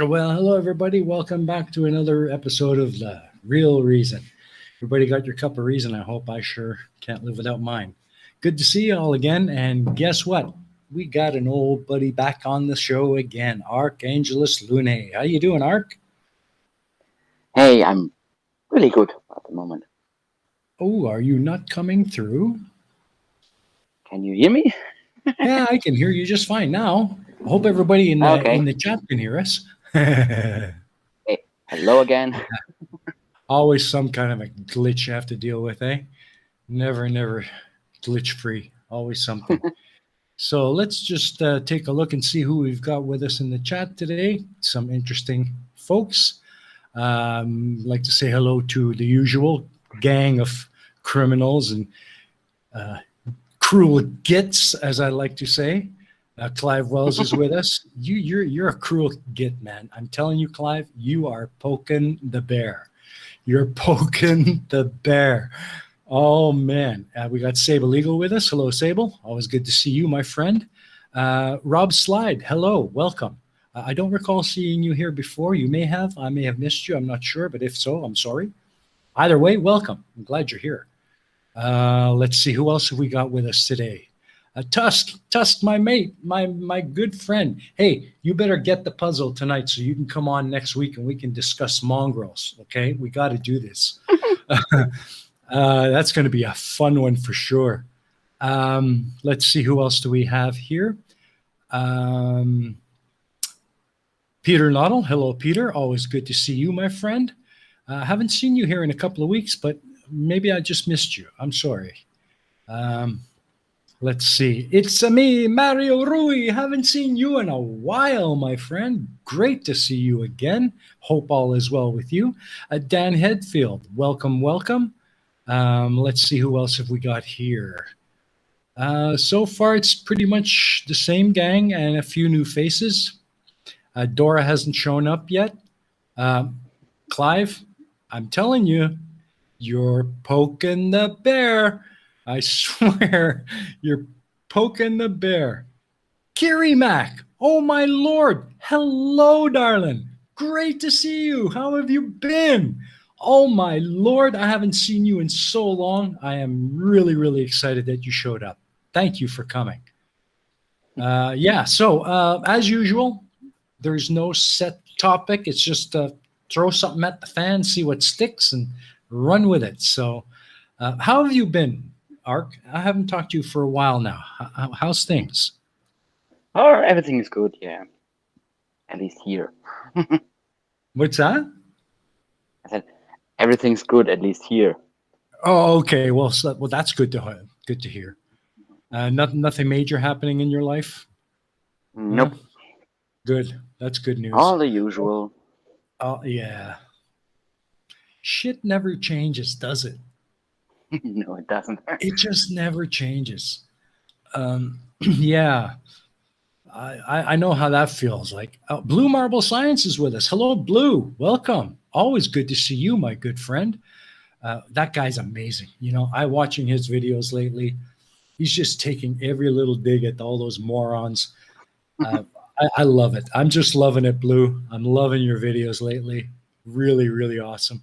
Well, hello, everybody. Welcome back to another episode of The Real Reason. Everybody got your cup of reason, I hope. I sure can't live without mine. Good to see you all again. And guess what? We got an old buddy back on the show again, ArcAngeluslunae. How you doing, Arc? Hey, I'm really good at the moment. Oh, are you not coming through? Can you hear me? Yeah, I can hear you just fine now. I hope everybody in Okay. the chat can hear us. Hey, hello again. Always some kind of a glitch you have to deal with, eh? Never glitch free. Always something. So let's just take a look and see who we've got with us in the chat today. Some interesting folks. Like to say hello to the usual gang of criminals and cruel gits, as I like to say. Clive Wells is with us. You're a cruel git, man. I'm telling you, Clive, you are poking the bear. You're poking the bear. Oh, man. We got Sable Eagle with us. Hello, Sable. Always good to see you, my friend. Rob Slide, hello. Welcome. I don't recall seeing you here before. You may have. I may have missed you. I'm not sure. But if so, I'm sorry. Either way, welcome. I'm glad you're here. Let's see. Who else have we got with us today? Tusk, my mate, my good friend. Hey, you better get the puzzle tonight so you can come on next week and we can discuss mongrels. Okay, we got to do this. That's going to be a fun one for sure. Let's see, who else do we have here? Peter Noddle. Hello, Peter. Always good to see you, my friend. Haven't seen you here in a couple of weeks, but maybe I just missed you. I'm sorry. Let's see. It's me, Mario Rui. Haven't seen you in a while, my friend. Great to see you again. Hope all is well with you. Dan Headfield, welcome. Let's see, who else have we got here? So far, it's pretty much the same gang and a few new faces. Dora hasn't shown up yet. Clive, I'm telling you, you're poking the bear. I swear, you're poking the bear. Kiri Mac, oh my Lord. Hello, darling. Great to see you. How have you been? Oh my Lord, I haven't seen you in so long. I am really excited that you showed up. Thank you for coming. So as usual, there's no set topic. It's just throw something at the fan, see what sticks, and run with it. So how have you been, Arc? I haven't talked to you for a while now. How's things? Oh, everything is good, yeah. At least here. What's that? I said everything's good, at least here. Oh, okay. Well, that's good to hear. Nothing major happening in your life? Nope. Good. That's good news. All the usual. Oh, yeah. Shit never changes, does it? No, it doesn't. It just never changes. Yeah. I know how that feels. Like Blue Marble Science is with us. Hello, Blue. Welcome. Always good to see you, my good friend. That guy's amazing. You know, I watching his videos lately. He's just taking every little dig at all those morons. I love it. I'm just loving it, Blue. I'm loving your videos lately. Really awesome.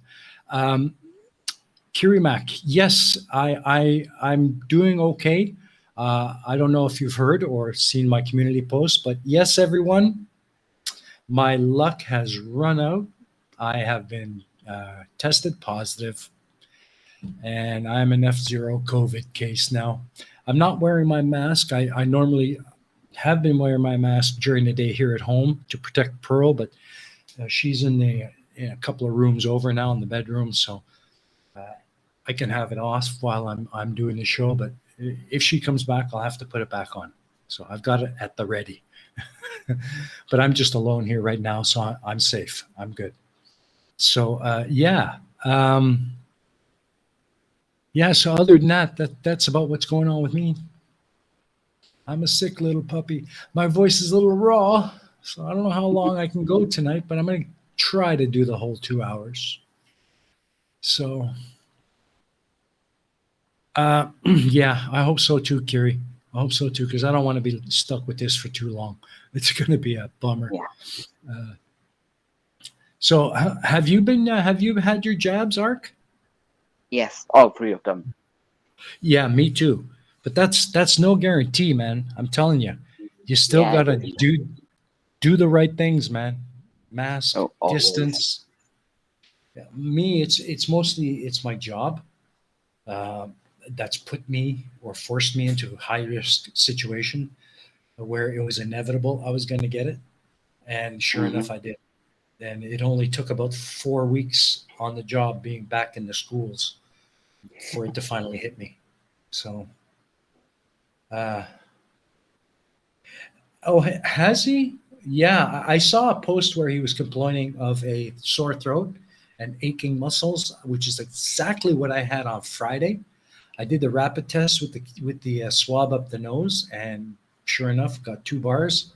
Kirimak, yes, I'm doing okay. I don't know if you've heard or seen my community post, but yes, everyone, my luck has run out. I have been tested positive, and I'm an F0 COVID case now. I'm not wearing my mask. I normally have been wearing my mask during the day here at home to protect Pearl, but she's in a couple of rooms over now in the bedroom, so I can have it off while I'm doing the show. But if she comes back, I'll have to put it back on. So I've got it at the ready. But I'm just alone here right now, so I'm safe. I'm good. So yeah. So other than that's about what's going on with me. I'm a sick little puppy. My voice is a little raw, so I don't know how long I can go tonight, but I'm going to try to do the whole 2 hours. So, yeah, I hope so too, Kiri. I hope so too, because I don't want to be stuck with this for too long. It's going to be a bummer. Yeah. So have you been? Have you had your jabs, Ark? Yes, all three of them. Yeah, me too. But that's no guarantee, man. I'm telling you, you still Yeah, gotta it is. do the right things, man. Mask, Oh, always. distance. Yeah, me, it's mostly it's my job uh, that's put me or forced me into a high risk situation where it was inevitable I was going to get it, and sure Hmm. enough, I did. And it only took about 4 weeks on the job, being back in the schools, for it to finally hit me. So, uh, oh, has he? Yeah, I saw a post where he was complaining of a sore throat and aching muscles, which is exactly what I had on Friday. I did the rapid test with the swab up the nose, and sure enough, got 2 bars.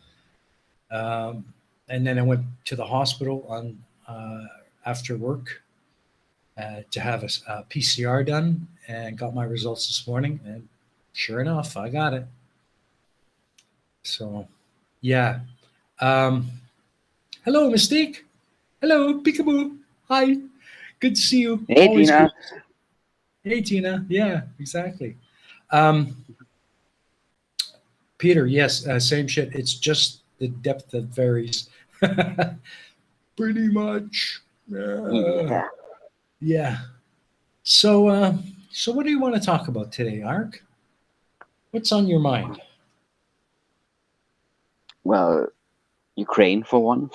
Um, and then I went to the hospital on after work to have a PCR done, and got my results this morning. And sure enough, I got it. So, yeah. Um, Hello, Mystique. Hello, Peekaboo. Hi. Good to see you. Hey, Always good. Tina. Hey, Tina. Yeah, exactly. Um, Peter, yes, same shit. It's just the depth that varies. Pretty much. Yeah. Yeah. So, so what do you want to talk about today, Ark? What's on your mind? Well, Ukraine for one.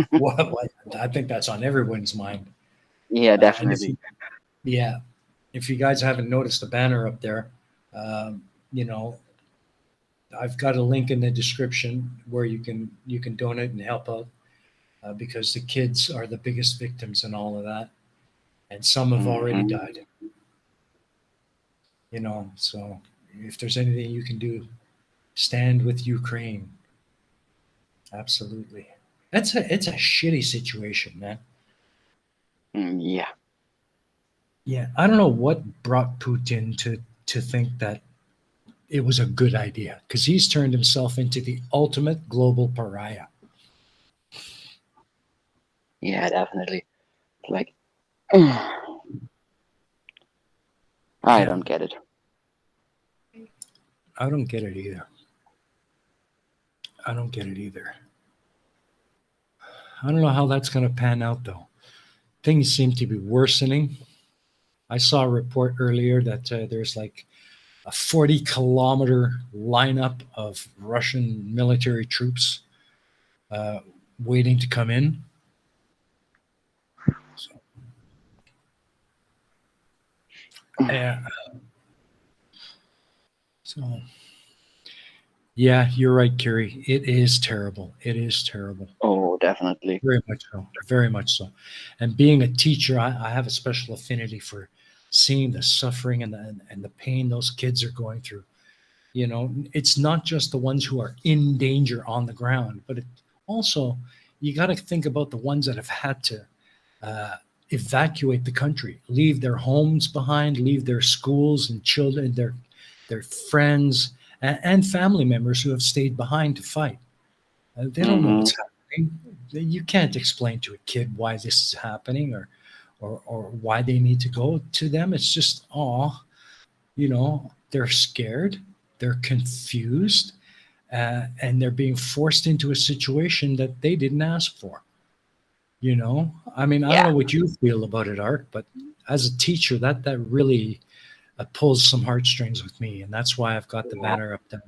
What? I think that's on everyone's mind. Yeah, And if definitely. you, yeah, if you guys haven't noticed the banner up there, um, you know, I've got a link in the description where you can donate and help out because the kids are the biggest victims in all of that, and some have already Hmm. died. So if there's anything you can do, stand with Ukraine. Absolutely. It's a shitty situation, man. Yeah. Yeah, I don't know what brought Putin to think that it was a good idea, because he's turned himself into the ultimate global pariah. Yeah, definitely. Like, I Yeah, don't get it. I don't get it either. I don't get it either. I don't know how that's going to pan out, though. Things seem to be worsening. I saw a report earlier that there's like a 40-kilometer lineup of Russian military troops uh, waiting to come in. So, yeah. So, yeah, you're right, Kerry. It is terrible. It is terrible. Oh, definitely. Very much so. Very much so. And being a teacher, I have a special affinity for seeing the suffering and the pain those kids are going through. It's not just the ones who are in danger on the ground, but also you got to think about the ones that have had to uh, evacuate the country, leave their homes behind, leave their schools and children, their friends and family members who have stayed behind to fight. They don't know Hmm. what's happening. You can't explain to a kid why this is happening, or why they need to go. To them, it's just, oh, they're scared, they're confused, and they're being forced into a situation that they didn't ask for. I mean, I don't Yeah. know what you feel about it, Art, but as a teacher, that really pulls some heartstrings with me, and that's why I've got the Yeah, banner up there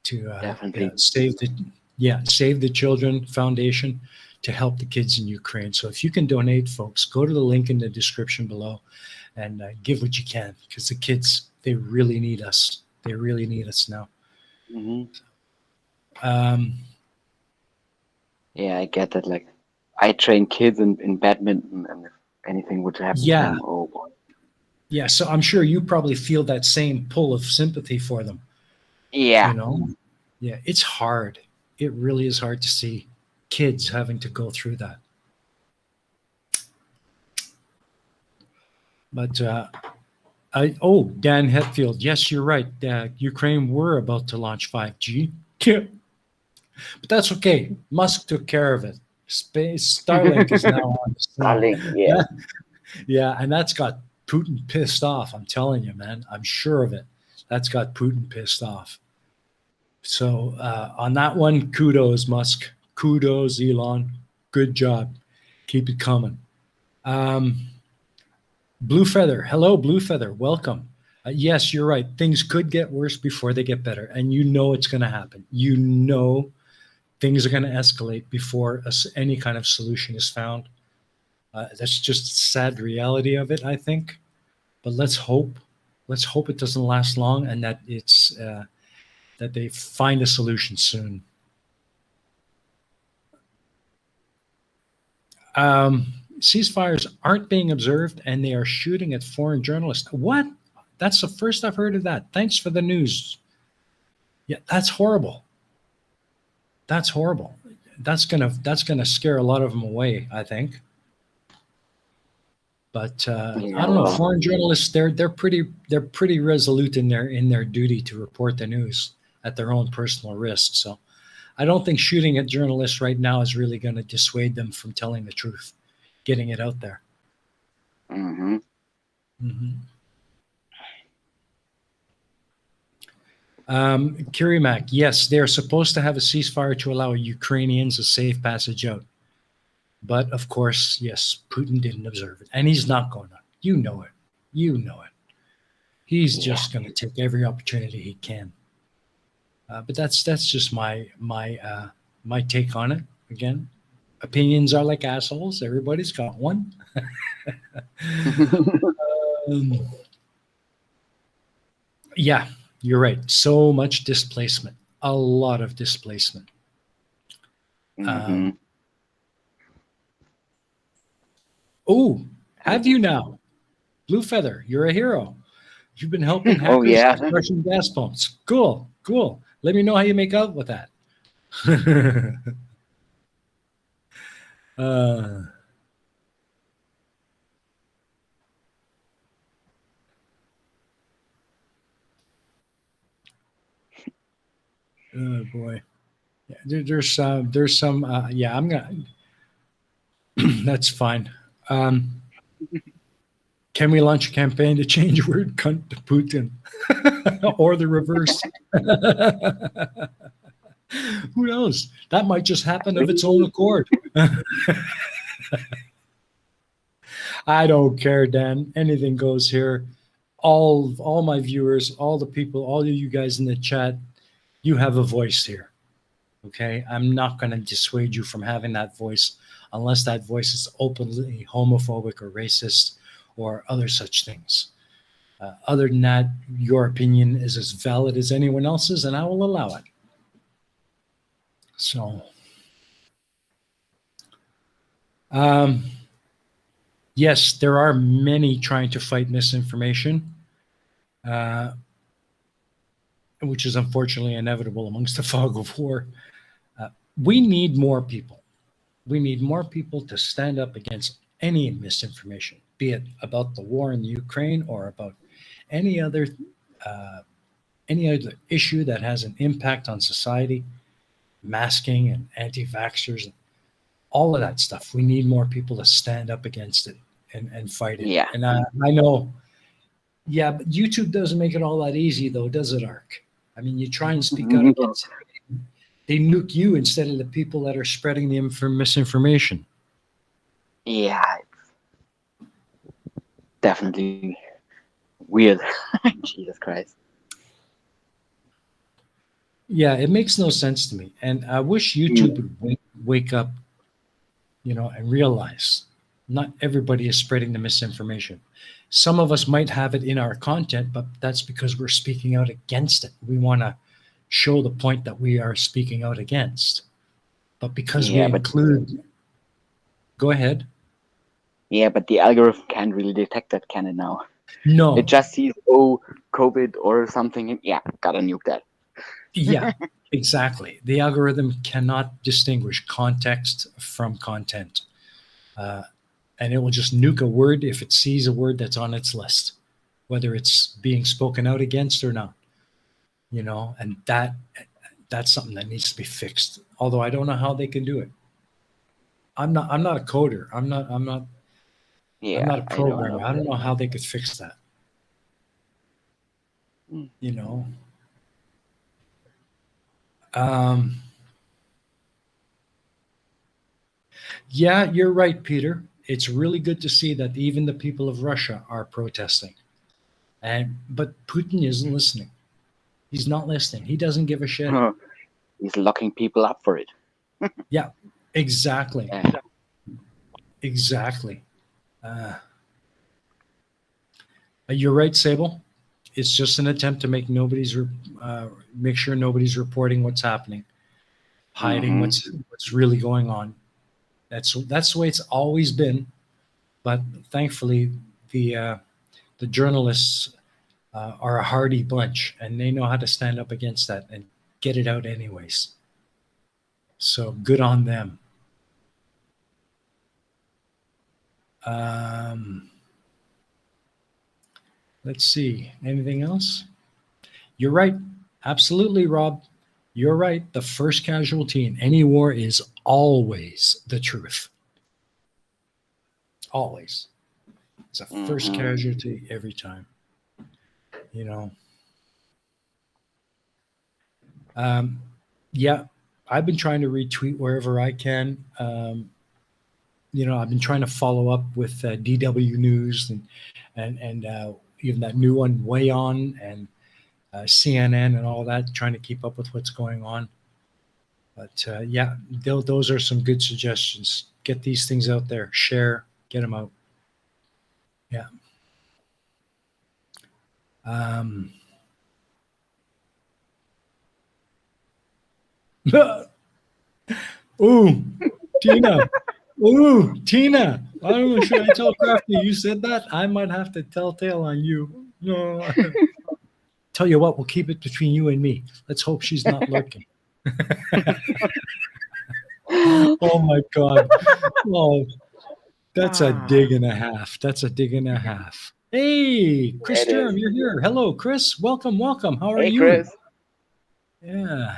to definitely. save the children foundation to help the kids in Ukraine. So if you can donate, folks, go to the link in the description below and give what you can, because the kids, they really need us. They really need us now. Hmm. Um, Yeah, I get that. Like, I train kids in badminton, and if anything would happen to yeah, them, oh boy. yeah. So I'm sure you probably feel that same pull of sympathy for them. Yeah. You know, yeah, it's hard. It really is hard to see kids having to go through that. But Dan Hetfield, yes, you're right. Ukraine were about to launch 5G. Yeah, but that's okay. Musk took care of it. Starlink is now on the scene. Darling, yeah. Yeah, and that's got Putin pissed off. I'm telling you, man. I'm sure of it. That's got Putin pissed off. So on that one, kudos, Musk. Kudos, Elon. Good job. Keep it coming. Blue Feather. Hello, Blue Feather. Welcome. Yes, you're right. Things could get worse before they get better. And you know it's going to happen. You know things are going to escalate before any kind of solution is found. That's just a sad reality of it, I think. But let's hope. Let's hope it doesn't last long, and that that they find a solution soon. Ceasefires aren't being observed, and they are shooting at foreign journalists. What? That's the first I've heard of that. Thanks for the news. Yeah, that's horrible. That's horrible. That's gonna scare a lot of them away, I think. But I don't know. Foreign journalists, they're pretty resolute in their duty to report the news at their own personal risk. So I don't think shooting at journalists right now is really going to dissuade them from telling the truth, getting it out there. Mm-hmm. Kirimak, yes, they're supposed to have a ceasefire to allow Ukrainians a safe passage out. But of course, yes, Putin didn't observe it, and he's not going to. You know it. You know it. He's just going to take every opportunity he can. But that's just my take on it. Again, opinions are like assholes. Everybody's got one. Yeah, you're right. So much displacement. A lot of displacement. Oh, have you now? Blue Feather, you're a hero. You've been helping hackers with Russian gas pumps. Cool, cool. Let me know how you make out with that. Oh boy, yeah, there's some. Yeah, I'm gonna. That's fine. Can we launch a campaign to change the word "cunt" to Putin, or the reverse? Who knows? That might just happen of its own accord. I don't care, Dan. Anything goes here. All my viewers, all the people, all of you guys in the chat, you have a voice here. Okay? I'm not going to dissuade you from having that voice unless that voice is openly homophobic or racist or other such things. Other than that, your opinion is as valid as anyone else's, and I will allow it. So, yes, there are many trying to fight misinformation, which is unfortunately inevitable amongst the fog of war. We need more people. We need more people to stand up against any misinformation, be it about the war in the Ukraine or about any other issue that has an impact on society, masking and anti-vaxxers, and all of that stuff. We need more people to stand up against it and fight it. Yeah. And I know, yeah, but YouTube doesn't make it all that easy, though, does it, Arc? I mean, you try and speak out against it. They nuke you instead of the people that are spreading the misinformation. Yeah, it's definitely weird. Jesus Christ. Yeah, it makes no sense to me. And I wish YouTube would wake up, and realize not everybody is spreading the misinformation. Some of us might have it in our content, but that's because we're speaking out against it. We want to show the point that we are speaking out against. But because we include... Go ahead. Yeah, but the algorithm can't really detect that, can it now? No. It just sees, COVID or something, and gotta nuke that. Yeah, exactly. The algorithm cannot distinguish context from content. And it will just nuke a word if it sees a word that's on its list, whether it's being spoken out against or not. And that's something that needs to be fixed. Although I don't know how they can do it. I'm not a coder. I'm Yeah, not a I don't know. programmer. I don't know how they could fix that. Mm. You know. Um, yeah, you're right, Peter. It's really good to see that even the people of Russia are protesting. But Putin isn't listening. He's not listening. He doesn't give a shit. He's locking people up for it. Yeah, exactly. Yeah. Exactly. Uh, you're right, Sable. It's just an attempt to make sure nobody's reporting what's happening, hiding Hmm. what's really going on. That's the way it's always been. But thankfully, the the journalists are a hardy bunch, and they know how to stand up against that and get it out anyways. So good on them. Um, let's see. Anything else? You're right. Absolutely, Rob. You're right. The first casualty in any war is always the truth. Always. It's a first Hmm. casualty every time. You know. Um, yeah, I've been trying to retweet wherever I can. I've been trying to follow up with DW News and even that new one, Way On, and CNN and all that, trying to keep up with what's going on. But yeah, those are some good suggestions. Get these things out there, share, get them out. Yeah. Um, ooh, Tina. Ooh, Tina. I don't know. Should I tell Crafty you said that? I might have to telltale on you. No. Tell you what, we'll keep it between you and me. Let's hope she's not lurking. Oh my God. Oh, that's a Ah, dig and a half. That's a dig and a half. Hey, Chris it is. Durham, you're here. Hello, Chris. Welcome, welcome. How are Hey, you? Chris. Yeah,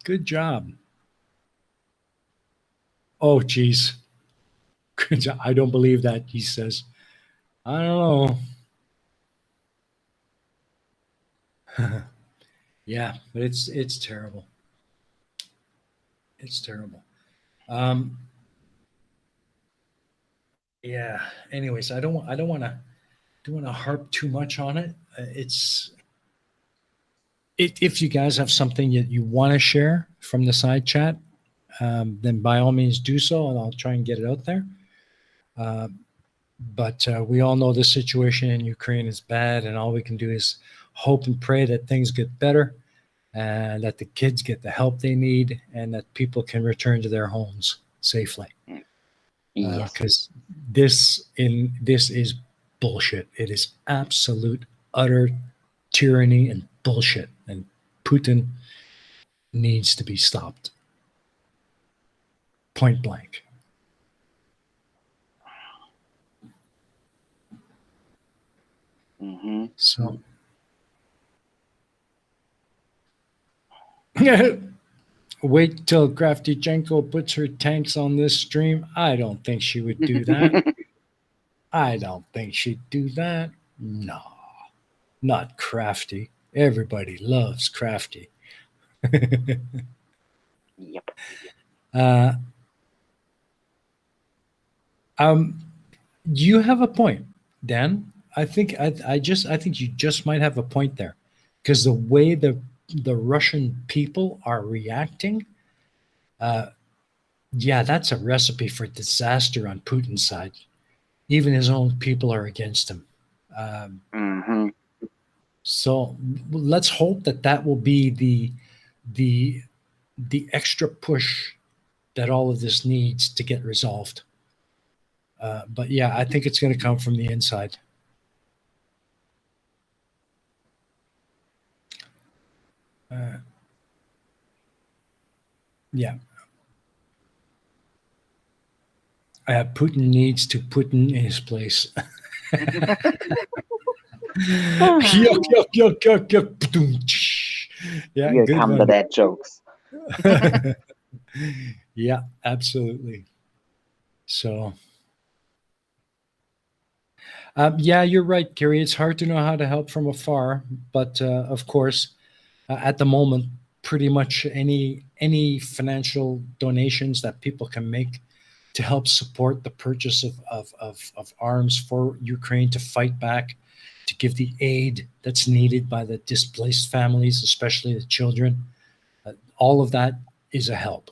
good job. Oh, geez. I don't believe that, he says. I don't know. Yeah, but it's terrible. It's terrible. Um, yeah. Anyways, I don't want to harp too much on it. If you guys have something that you want to share from the side chat, then by all means do so, and I'll try and get it out there. Uh, but we all know the situation in Ukraine is bad, and all we can do is hope and pray that things get better, and that the kids get the help they need, and that people can return to their homes safely. Mm. Yes. Because this is bullshit. It is absolute utter tyranny and bullshit, and Putin needs to be stopped. Point blank. Hmm. So wait till Kraftychenko puts her tanks on this stream. I don't think she would do that. I don't think she'd do that. No, not Crafty. Everybody loves Crafty. Yep. uh, um, you have a point, Dan. I think you just might have a point there, because the way the Russian people are reacting, uh, yeah, that's a recipe for disaster on Putin's side. Even his own people are against him. Um, Hmm. so let's hope that that will be the the extra push that all of this needs to get resolved. But yeah, I think it's going to come from the inside. Uh, yeah, Putin needs to Putin in his place. Yuck, yuck, yuck, yuck, yuck. Ba-doom, tsh. Yeah, Here good come the one. dad jokes. Yeah, absolutely. So, yeah, you're right, Gary. It's hard to know how to help from afar, but of course, at the moment, pretty much any financial donations that people can make to help support the purchase of arms for Ukraine to fight back, to give the aid that's needed by the displaced families, especially the children. All of that is a help.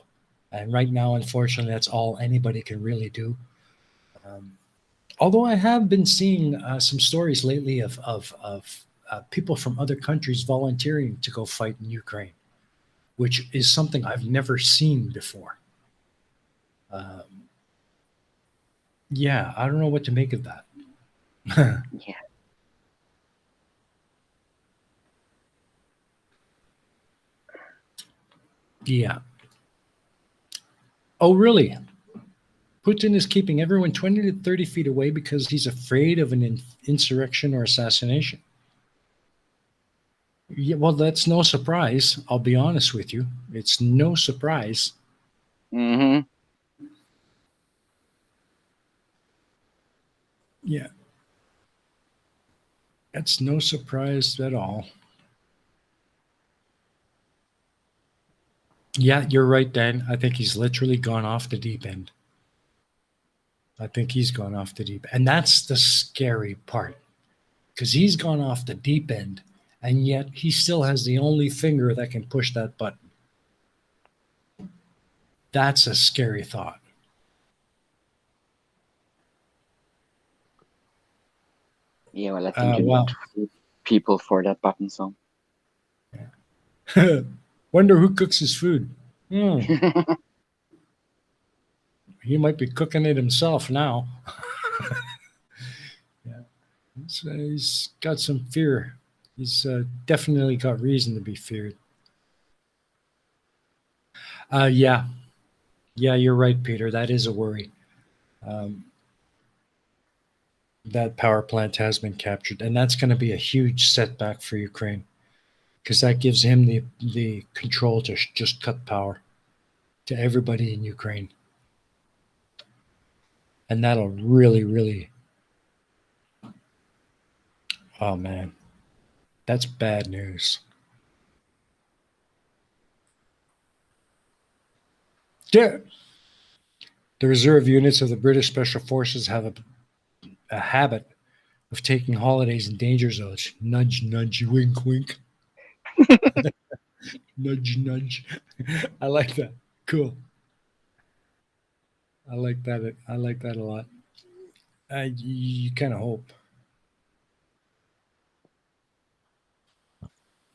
And right now, unfortunately, that's all anybody can really do. Um, Although I have been seeing some stories lately of people from other countries volunteering to go fight in Ukraine, which is something I've never seen before. Um, yeah, I don't know what to make of that. Yeah. Yeah. Oh, really? Putin is keeping everyone 20 to 30 feet away because he's afraid of an insurrection or assassination. Yeah, well, that's no surprise. I'll be honest with you. It's no surprise. Hmm. Yeah, that's no surprise at all. Yeah, you're right, Dan. I think he's literally gone off the deep end. I think he's gone off the deep, and that's the scary part because he's gone off the deep end, and yet he still has the only finger that can push that button. That's a scary thought. Yeah, well, I think you need Well, to feed people for that button, so. wonder who cooks his food. Hmm, he might be cooking it himself now. Yeah, he's got some fear. He's definitely got reason to be feared. Yeah, yeah, you're right, Peter. That is a worry. Um, that power plant has been captured, and that's going to be a huge setback for Ukraine because that gives him the control to just cut power to everybody in Ukraine, and that'll really, oh man, that's bad news. Yeah, the reserve units of the British Special Forces have a habit of taking holidays in danger zones. Nudge, nudge, wink, wink. Nudge, nudge. I like that. Cool. I like that. I like that a lot. You kind of hope.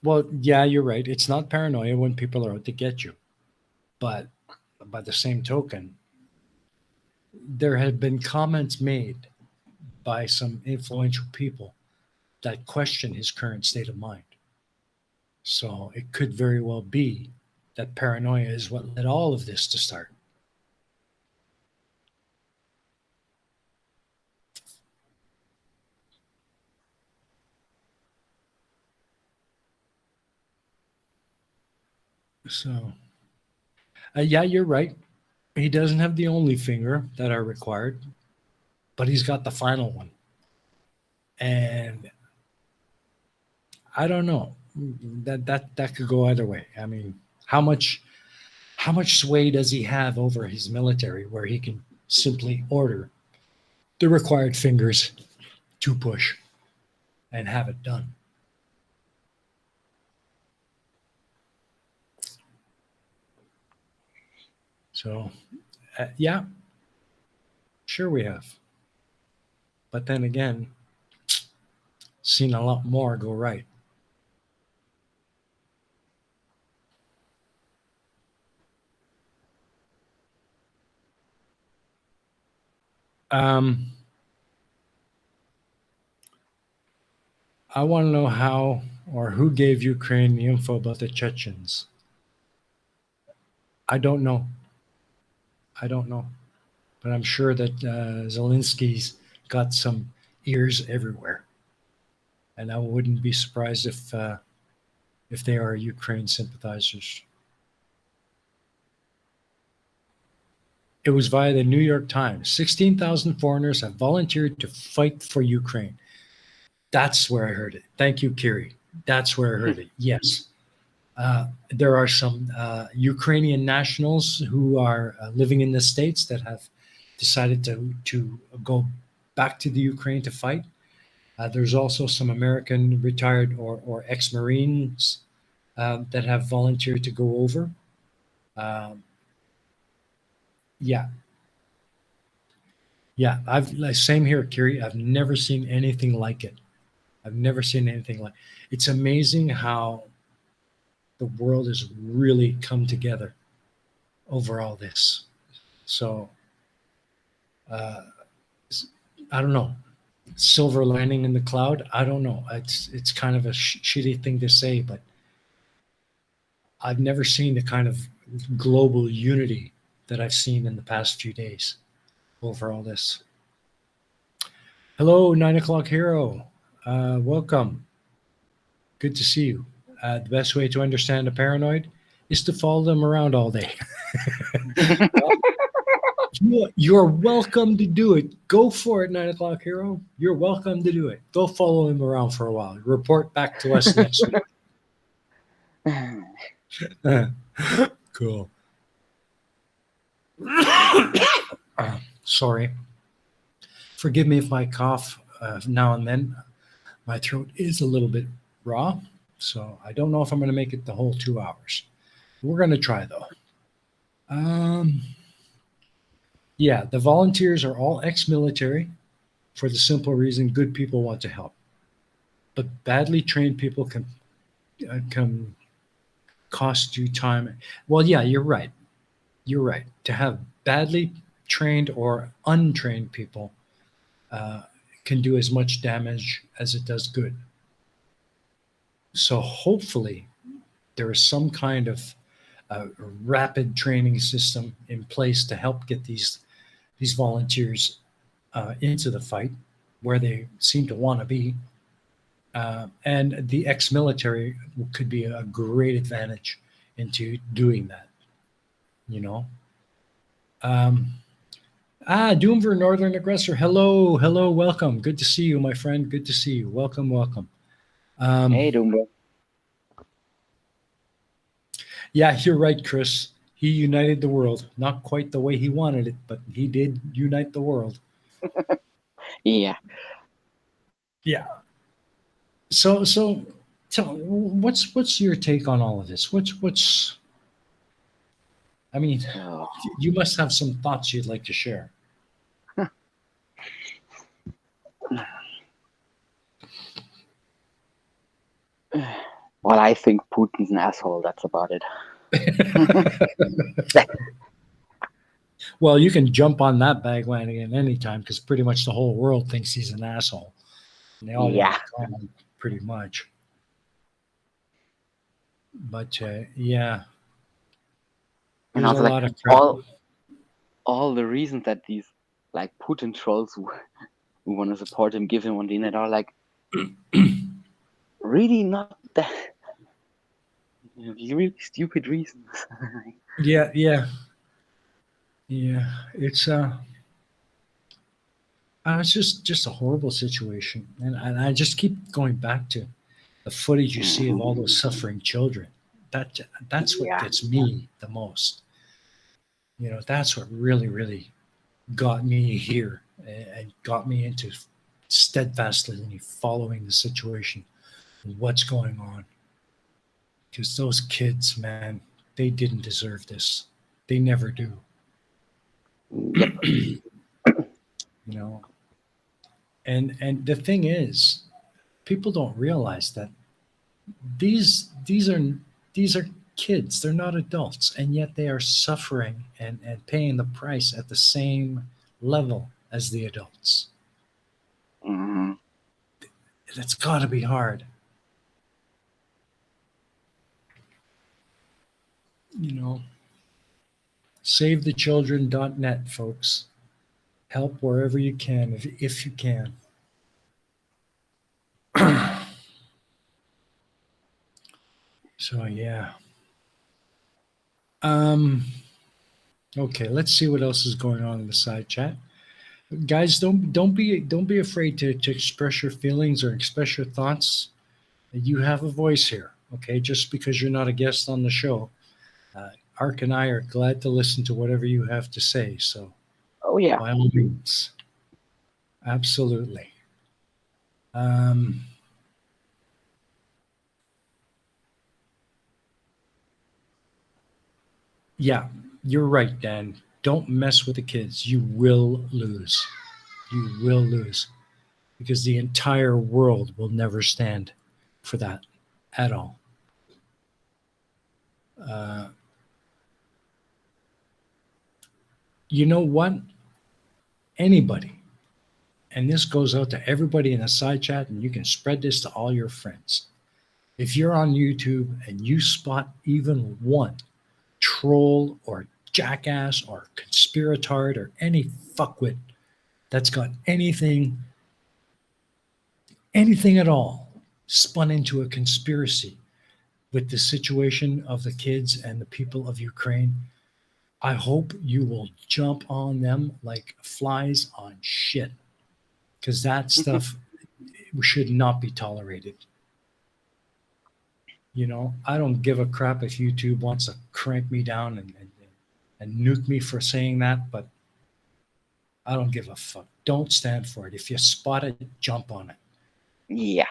Well, yeah, you're right. It's not paranoia when people are out to get you. But by the same token, there have been comments made by some influential people that question his current state of mind. So it could very well be that paranoia is what led all of this to start. So, yeah, you're right. He doesn't have the only finger that are required, but he's got the final one. And I don't know. That could go either way. I mean, how much how much sway does he have over his military where he can simply order the required fingers to push and have it done? So, yeah, sure we have. But then again, seen a lot more go right. Um, I want to know how or who gave Ukraine the info about the Chechens. I don't know. I don't know. But I'm sure that Zelensky's got some ears everywhere. And I wouldn't be surprised if they are Ukraine sympathizers. It was via the New York Times. 16,000 foreigners have volunteered to fight for Ukraine. That's where I heard it. Thank you, Kiri. That's where I heard it. Yes. There are some Ukrainian nationals who are living in the States that have decided to go back to the Ukraine to fight. There's also some American retired or ex-Marines that have volunteered to go over. Um, yeah, yeah. Same here, Kiri. I've never seen anything like it. I've never seen anything like. It's amazing how the world has really come together over all this. So uh, I don't know. Silver lining in the cloud. I don't know. It's kind of a shitty thing to say, but I've never seen the kind of global unity that I've seen in the past few days over all this. Hello, 9 o'clock hero. Welcome. Good to see you. The best way to understand a paranoid is to follow them around all day. You're welcome to do it. Go for it, 9 o'clock hero. You're welcome to do it. Go follow him around for a while. Report back to us next week. Cool. Sorry. Forgive me if I cough now and then. My throat is a little bit raw, so I don't know if I'm going to make it the whole 2 hours. We're going to try, though. Yeah, the volunteers are all ex-military for the simple reason good people want to help. But badly trained people can cost you time. Well, yeah, you're right. You're right. To have badly trained or untrained people can do as much damage as it does good. So hopefully there is some kind of rapid training system in place to help get these volunteers into the fight where they seem to want to be. And the ex-military could be a great advantage into doing that, you know. Doomver, Northern Aggressor. Hello, hello, welcome. Good to see you, my friend. Good to see you. Welcome, welcome. Hey, Dumbo. Yeah, you're right, Chris. He united the world. Not quite the way he wanted it, but he did unite the world. Yeah. Yeah. So what's your take on all of this? What's I mean, Oh. you must have some thoughts you'd like to share. Well, I think Putin's an asshole. That's about it. Well, you can jump on that bandwagon anytime because pretty much the whole world thinks he's an asshole. And they all want Yeah. to come, pretty much. But yeah, And there's a also, like, lot of crap. all the reasons that these, like, Putin trolls who want to support him, give him on the internet are, like, really not that, really stupid reasons. Yeah. It's just a horrible situation, and I just keep going back to the footage you see of all those suffering children. That's what Yeah. gets me the most. You know, that's what really got me here and got me into steadfastly following the situation, what's going on. Because those kids, man, they didn't deserve this. They never do. Yep. You know, and the thing is, people don't realize that these are kids. They're not adults, and yet they are suffering and paying the price at the same level as the adults. Mm-hmm. That's got to be hard. You know, savethechildren.net, folks. Help wherever you can, if you can. So yeah. Okay, let's see what else is going on in the side chat. Guys, don't be afraid to express your feelings or express your thoughts. You have a voice here, okay? Just because you're not a guest on the show, uh, Ark and I are glad to listen to whatever you have to say. So, Oh yeah. by all means, absolutely. Um, yeah, you're right, Dan. Don't mess with the kids. You will lose. You will lose because the entire world will never stand for that at all. Uh, you know what? Anybody, and this goes out to everybody in the side chat, and you can spread this to all your friends. If you're on YouTube and you spot even one troll or jackass or conspiratard or any fuckwit that's got anything at all spun into a conspiracy with the situation of the kids and the people of Ukraine, I hope you will jump on them like flies on shit because that stuff should not be tolerated. You know, I don't give a crap if YouTube wants to crank me down and nuke me for saying that, but I don't give a fuck. Don't stand for it. If you spot it, jump on it. Yeah.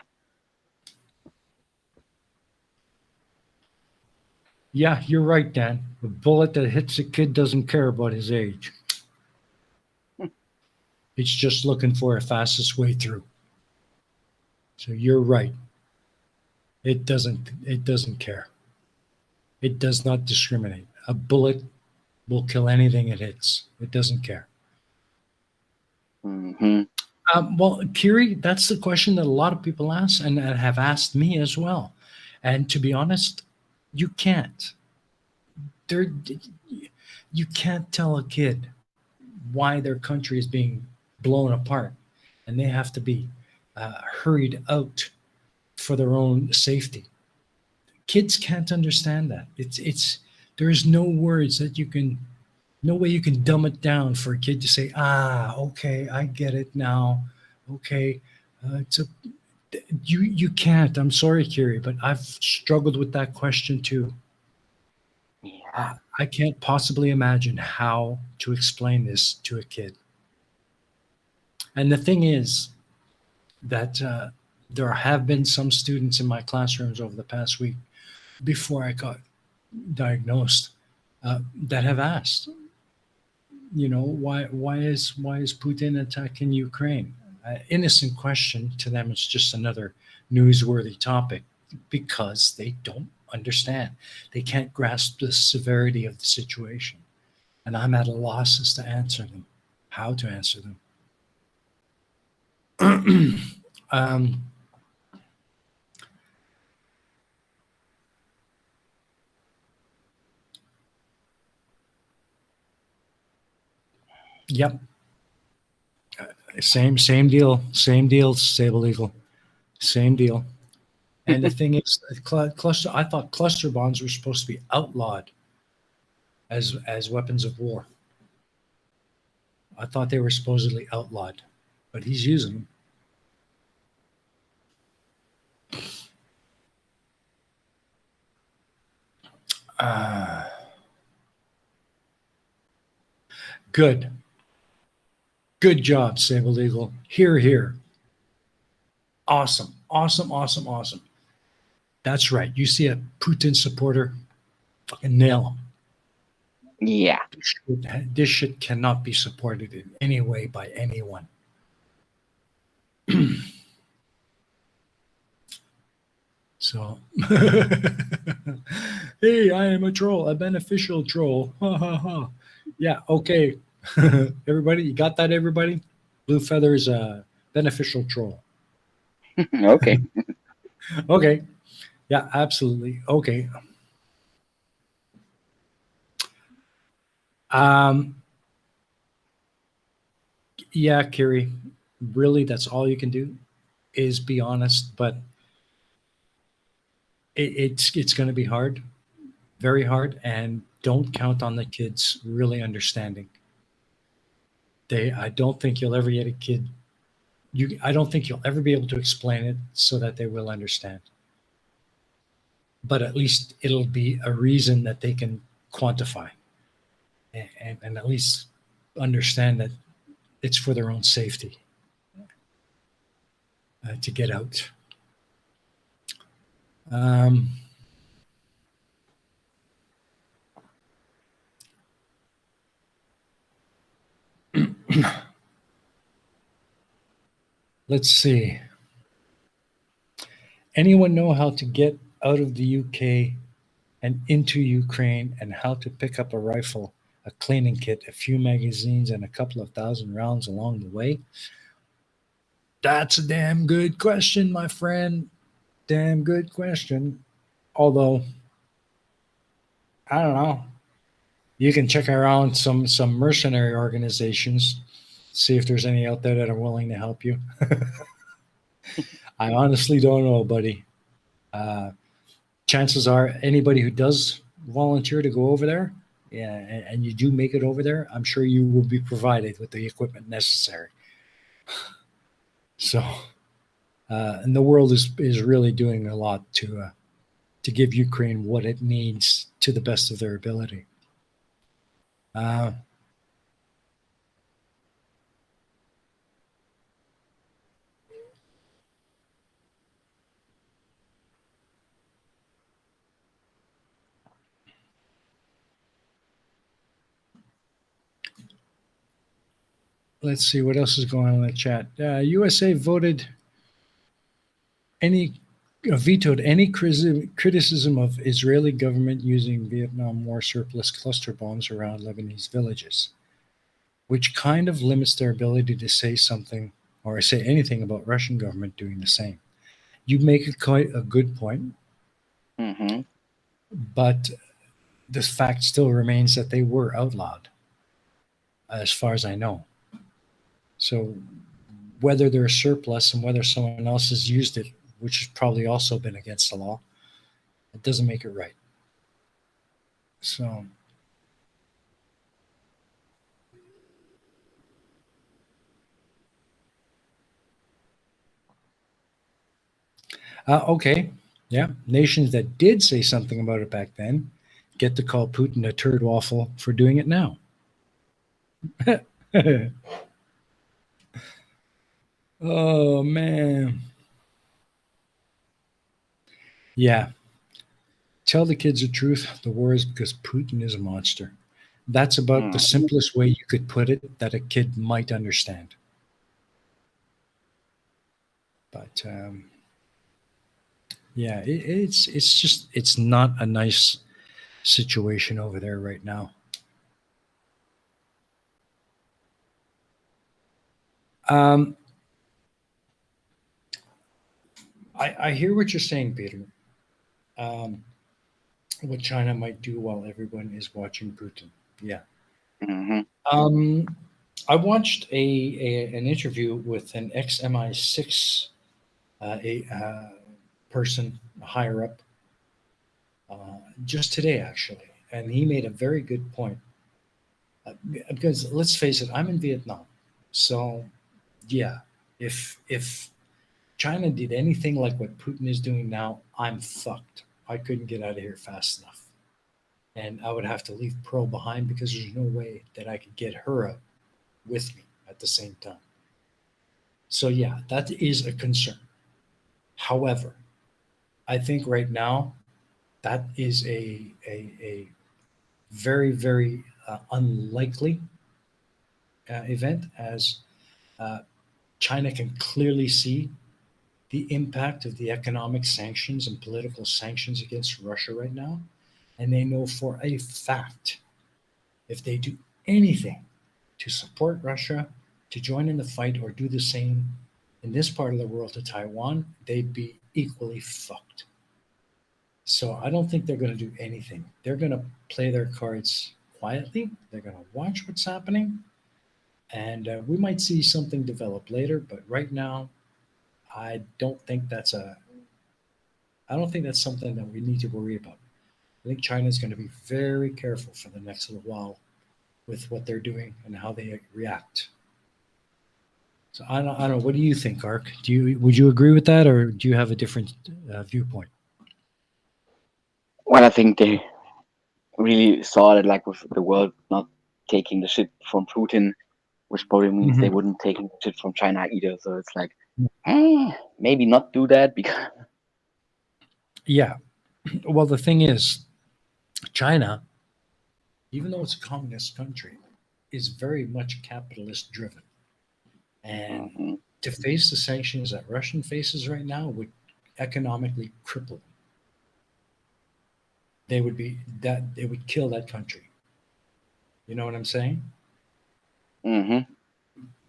Yeah, you're right, Dan. The bullet that hits a kid doesn't care about his age. It's just looking for a fastest way through. So you're right. It doesn't care. It does not discriminate. A bullet will kill anything it hits. It doesn't care. Hmm. Well, Kiri, that's the question that a lot of people ask and have asked me as well. And to be honest, you can't. There, you can't tell a kid why their country is being blown apart, and they have to be hurried out for their own safety. Kids can't understand that. It's there is no words that you can, no way you can dumb it down for a kid to say, ah, okay, I get it now. Okay, it's a you can't. I'm sorry, Kiri, but I've struggled with that question too. Yeah. I can't possibly imagine how to explain this to a kid. And the thing is that there have been some students in my classrooms over the past week before I got diagnosed that have asked, you know, why is Putin attacking Ukraine? Innocent question to them. It's just another newsworthy topic because they don't understand. They can't grasp the severity of the situation, and I'm at a loss as to answer them, how to answer them. um, yep, same deal, same deal. Sable Eagle, same deal. And the thing is, cluster. I thought cluster bombs were supposed to be outlawed as weapons of war. I thought they were supposedly outlawed, but he's using them. Uh, good, good job, Sable Eagle. Here, here. Awesome, awesome, awesome, awesome. That's right. You see a Putin supporter, fucking nail him. Yeah. This shit cannot be supported in any way by anyone. So, hey, I am a troll, a beneficial troll. Ha ha ha. Yeah, okay. Everybody, you got that, everybody? Blue Feather is a beneficial troll. Okay. Okay. Yeah, absolutely. Okay. Um, yeah, Kiri, really, that's all you can do is be honest, but it's going to be hard, very hard, and don't count on the kids really understanding. I don't think you'll ever get a kid. I don't think you'll ever be able to explain it so that they will understand. But at least it'll be a reason that they can quantify and at least understand that it's for their own safety to get out. Um, let's see. Anyone know how to get out of the UK and into Ukraine and how to pick up a rifle, a cleaning kit, a few magazines, and a couple of thousand rounds along the way? That's a damn good question, my friend. Damn good question. Although, I don't know. You can check around some mercenary organizations, see if there's any out there that are willing to help you. I honestly don't know, buddy. Uh, Chances are anybody who does volunteer to go over there, yeah, and you do make it over there, I'm sure you will be provided with the equipment necessary. So, and the world is really doing a lot to give Ukraine what it needs to the best of their ability. Uh, let's see what else is going on in the chat. USA any vetoed any criticism of Israeli government using Vietnam War surplus cluster bombs around Lebanese villages, which kind of limits their ability to say something or say anything about Russian government doing the same. You make quite a good point, Mm-hmm. but the fact still remains that they were outlawed, as far as I know. So whether they're surplus and whether someone else has used it, which has probably also been against the law, it doesn't make it right. So okay, yeah, nations that did say something about it back then get to call Putin a turd waffle for doing it now. Oh man. Yeah. Tell the kids the truth. The war is because Putin is a monster. That's about the Mm-hmm. simplest way you could put it that a kid might understand. But yeah, it's not a nice situation over there right now. Um, I hear what you're saying, Peter. Um, what China might do while everyone is watching Putin. Yeah. Mm-hmm. Um, I watched an interview with an ex MI6 person higher up just today, actually, and he made a very good point. Because let's face it, I'm in Vietnam, so yeah, if China did anything like what Putin is doing now, I'm fucked. I couldn't get out of here fast enough, and I would have to leave Pearl behind because there's no way that I could get her out with me at the same time. So yeah, that is a concern. However, I think right now that is a very unlikely event, as uh, China can clearly see the impact of the economic sanctions and political sanctions against Russia right now, and they know for a fact if they do anything to support Russia, to join in the fight, or do the same in this part of the world to Taiwan, they'd be equally fucked. So I don't think they're going to do anything. They're going to play their cards quietly. They're going to watch what's happening, and we might see something develop later. But right now, I don't think that's a. I don't think that's something that we need to worry about. I think China is going to be very careful for the next little while with what they're doing and how they react. So I don't know. What do you think, Ark? Would you agree with that, or do you have a different viewpoint? Well, I think they really saw it like with the world not taking the shit from Putin, which probably means they Hmm. wouldn't take shit from China either. So it's like, maybe not do that because. Yeah. Well, the thing is, China, even though it's a communist country, is very much capitalist driven. And Mhm. to face the sanctions that Russian faces right now would economically cripple them. They would be that they would kill that country. You know what I'm saying? Mhm.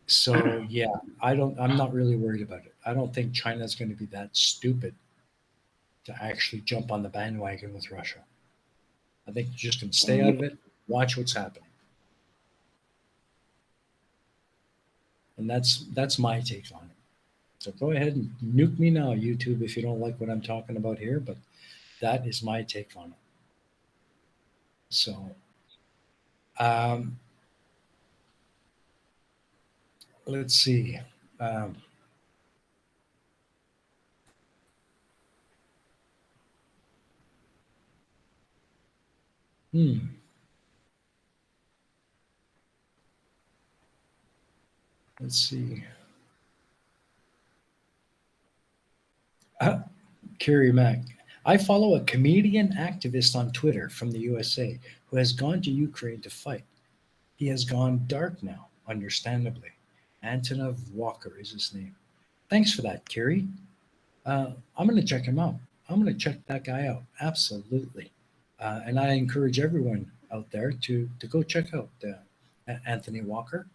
So yeah, I'm not really worried about it. I don't think China's going to be that stupid to actually jump on the bandwagon with Russia. I think you're just going to stay out of it, watch what's happening. And that's my take on it. So go ahead and nuke me now, YouTube, if you don't like what I'm talking about here, but that is my take on it. So um, let's see. Um, hmm, let's see. Uh, Carrie Mack. I follow a comedian activist on Twitter from the USA who has gone to Ukraine to fight. He has gone dark now, understandably. Antonov Walker is his name. Thanks for that, Carrie. I'm going to check him out. I'm going to check that guy out. Absolutely. And I encourage everyone out there to go check out Anthony Walker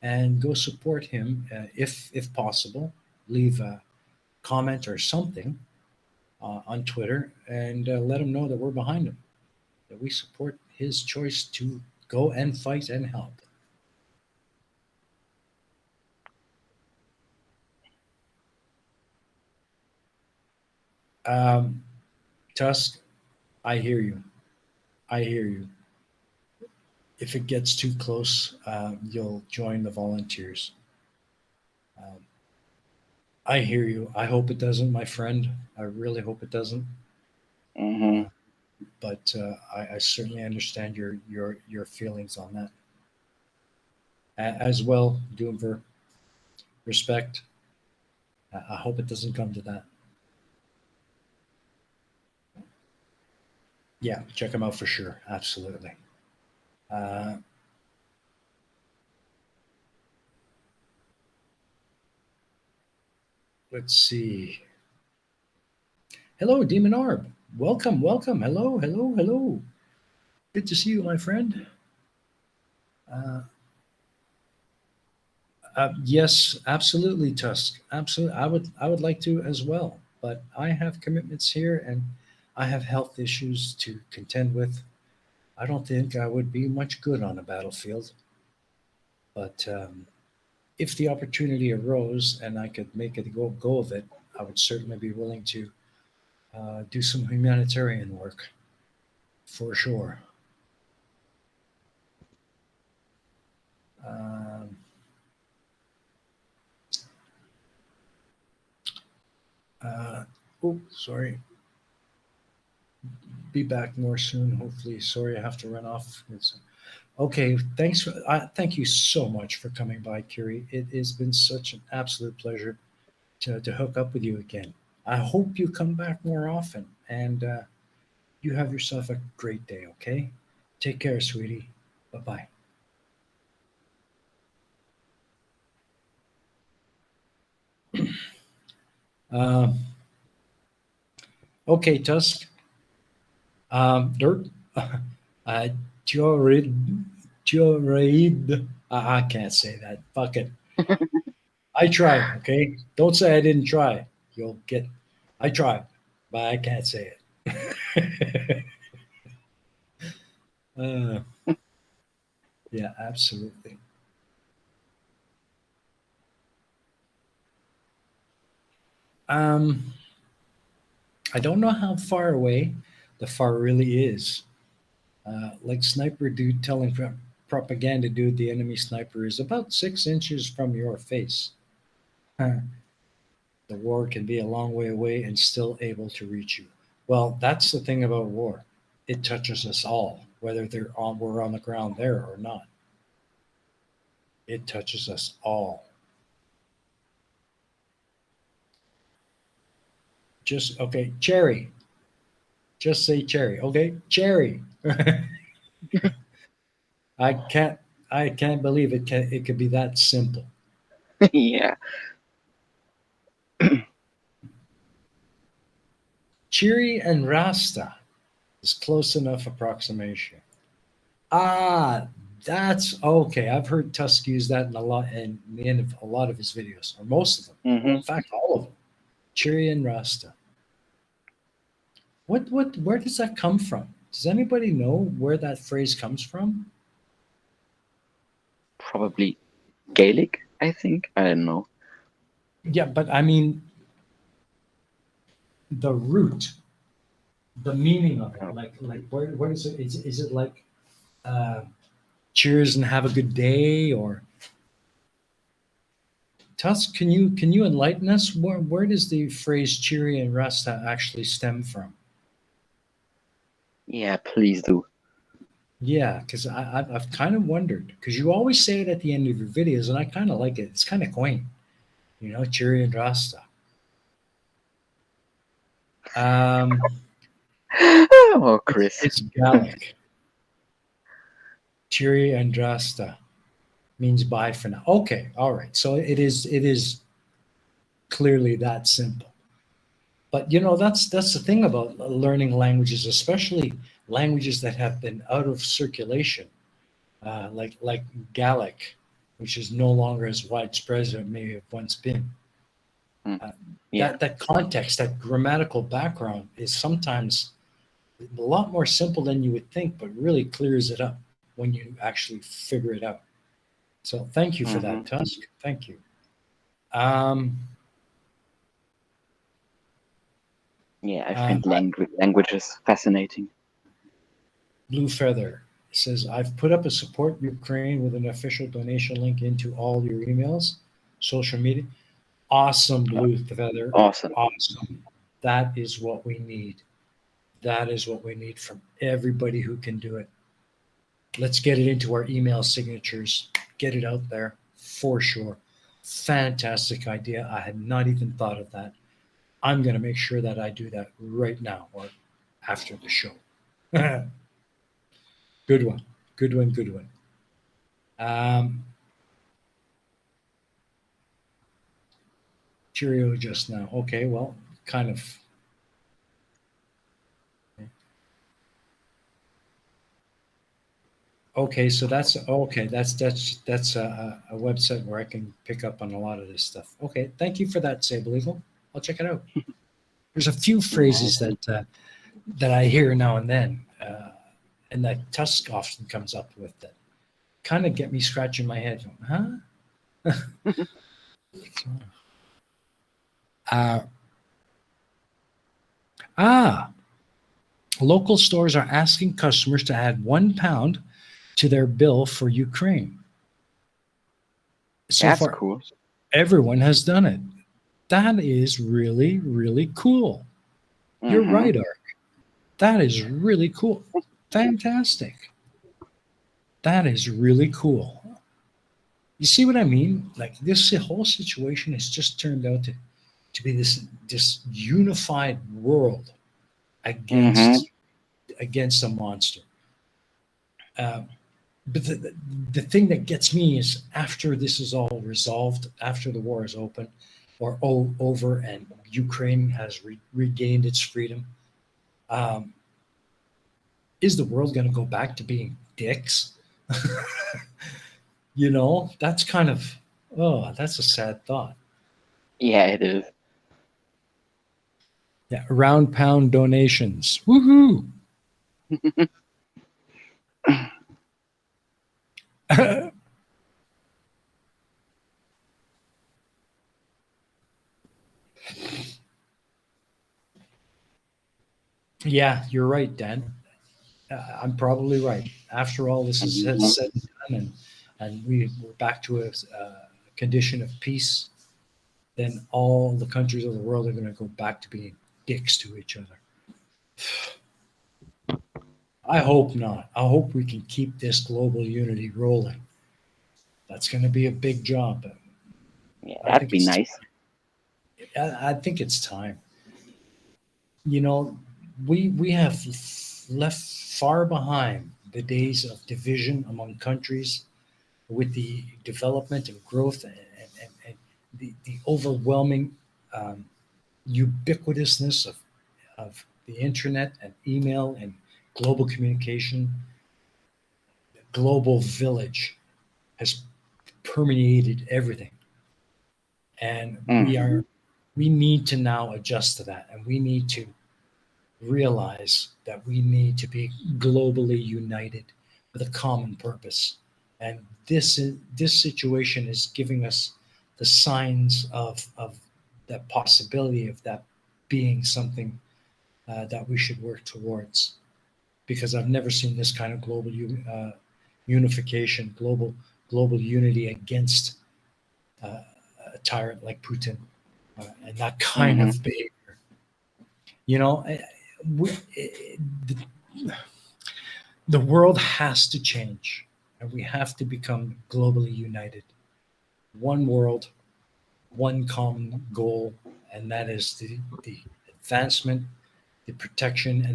and go support him if possible. Leave a comment or something on Twitter and let him know that we're behind him, that we support his choice to go and fight and help. Um, Tusk, I hear you. I hear you. If it gets too close, you'll join the volunteers. Um, I hear you. I hope it doesn't, my friend. I really hope it doesn't. Mhm. Uh, but I certainly understand your feelings on that. As well, Doomver, respect. I hope it doesn't come to that. Yeah, check them out for sure. Absolutely. Uh, let's see. Hello, Demon Orb. Welcome, welcome. Hello, hello, hello. Good to see you, my friend. Uh, yes, absolutely, Tusk. Absolutely, I would like to as well, but I have commitments here, and I have health issues to contend with. I don't think I would be much good on a battlefield, but if the opportunity arose and I could make it go of it, I would certainly be willing to do some humanitarian work for sure. Um, uh, oh, sorry. Be back more soon, hopefully. Sorry, I have to run off. Okay, thanks for thank you so much for coming by, Curie. It has been such an absolute pleasure to hook up with you again. I hope you come back more often, and you have yourself a great day. Okay, take care, sweetie. Bye bye. Um, okay, Tusk. Dirt. uh, Jorid. Jorid. I can't say that. Fuck it. I tried, okay? Don't say I didn't try. You'll get. I tried, but I can't say it. uh, yeah, absolutely. Um, I don't know how far away, the far really is. Like sniper dude telling propaganda dude the enemy sniper is about 6 inches from your face. The war can be a long way away and still able to reach you. Well, that's the thing about war. It touches us all, whether we're on the ground there or not. It touches us all. Just okay, cherry. Just say cherry. Okay, cherry. I can't I can't believe it could be that simple. Yeah. Cheery and Rasta is close enough approximation. Ah, that's okay. I've heard Tusk use that in the end of a lot of his videos, or most of them. Hmm. In fact, all of them. Cheery and Rasta. Where does that come from? Does anybody know where that phrase comes from? Probably Gaelic, I think. I don't know. Yeah, but I mean the root, the meaning of it. Oh, Like where is it? Is it like uh, cheers and have a good day, or Tusk? Can you enlighten us? Where does the phrase cheery and rasta actually stem from? yeah, please do. Yeah, because I've kind of wondered because you always say it at the end of your videos, and I kind of like it. It's kind of quaint, cheery and rasta. Um, Oh, Chris. it's Gallic. Cheery and rasta means bye for now. Okay, all right. So it is clearly that simple. But that's the thing about learning languages, especially languages that have been out of circulation, like Gaelic, which is no longer as widespread as it may have once been. Mm. Uh, Yeah. that context, that grammatical background, is sometimes a lot more simple than you would think, but really clears it up when you actually figure it out. So thank you for Hmm. that, Tusk. Thank you. Um, Yeah, I um, find languages fascinating. Blue Feather says, I've put up a support Ukraine with an official donation link into all your emails, social media. Awesome, Oh, Blue Feather. awesome. Awesome. That is what we need. That is what we need from everybody who can do it. Let's get it into our email signatures. Get it out there for sure. Fantastic idea. I had not even thought of that. I'm going to make sure that I do that right now or after the show. Good one. Good one. Good one. Um, Cheerio just now. Okay, well, kind of. Okay, so that's okay. That's a website where I can pick up on a lot of this stuff. Okay, thank you for that, Sable Eagle. I'll check it out. There's a few Yeah, phrases that I hear now and then, and that Tusk often comes up with that kind of get me scratching my head. Going, huh? uh, ah, local stores are asking customers to add £1 to their bill for Ukraine. So that's far, cool. everyone has done it. That is really, really cool. You're Hmm. right, Ark. That is really cool. Fantastic. That is really cool. You see what I mean? Like this whole situation has just turned out to be this unified world Hmm. against a monster. Uh, but the thing that gets me is after this is all resolved, after the war is open or over and Ukraine has regained its freedom, um, is the world going to go back to being dicks? That's kind of, oh, that's a sad thought. Yeah, it is. Yeah, round pound donations. Woohoo! Yeah, you're right, Dan. I'm probably right. After all this is Mhm. said and done, and we're back to a condition of peace, then all the countries of the world are going to go back to being dicks to each other. I hope not. I hope we can keep this global unity rolling. That's going to be a big job. But Yeah, I that'd think be it's nice. I think it's time. You know, we have left far behind the days of division among countries with the development and growth and the overwhelming um, ubiquitousness of the internet and email and global communication. The global village has permeated everything, and Mm. we need to now adjust to that, and we need to realize that we need to be globally united with a common purpose. And this situation is giving us the signs of that possibility of that being something that we should work towards. Because I've never seen this kind of global unification, global unity against a tyrant like Putin and that kind Hmm. of behavior. You know, we, the, the world has to change, and we have to become globally united. One world, one common goal, and that is the advancement, the protection,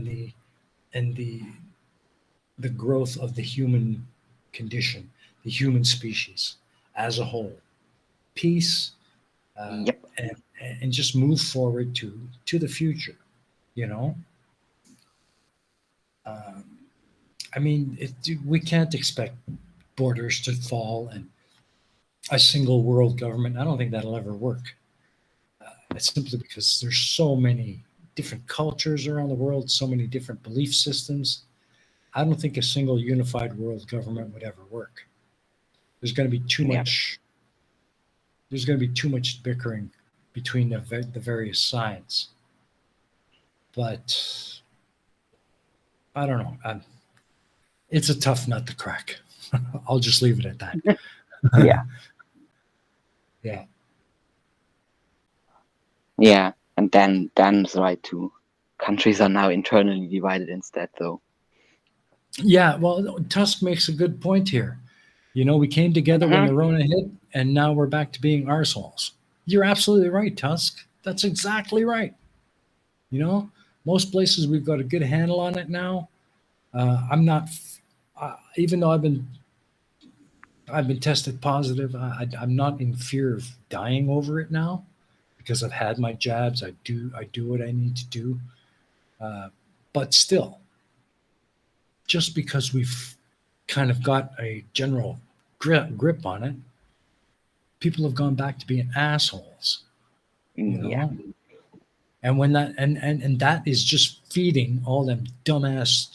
and the growth of the human condition, the human species as a whole. Peace, uh, Yep. and and just move forward to the future. You know, um, I mean, we can't expect borders to fall and a single world government. I don't think that'll ever work. It's simply because there's so many different cultures around the world, so many different belief systems. I don't think a single unified world government would ever work. There's going to be too Yep. much. There's going to be too much bickering between the various sides. But I don't know. It's a tough nut to crack. I'll just leave it at Yeah. that. Yeah. Yeah. And Dan's right too. Countries are now internally divided instead, though. Yeah. Well, Tusk makes a good point here. You know, we came together when Hmm. the Rona hit, and now we're back to being arseholes. You're absolutely right, Tusk. That's exactly right. You know, most places we've got a good handle on it now. I'm not, even though I've been tested positive. I'm not in fear of dying over it now because I've had my jabs. I do what I need to do. Uh, but still, just because we've kind of got a general grip on it, people have gone back to being assholes. You Yeah. know, and when that and that is just feeding all them dumbass,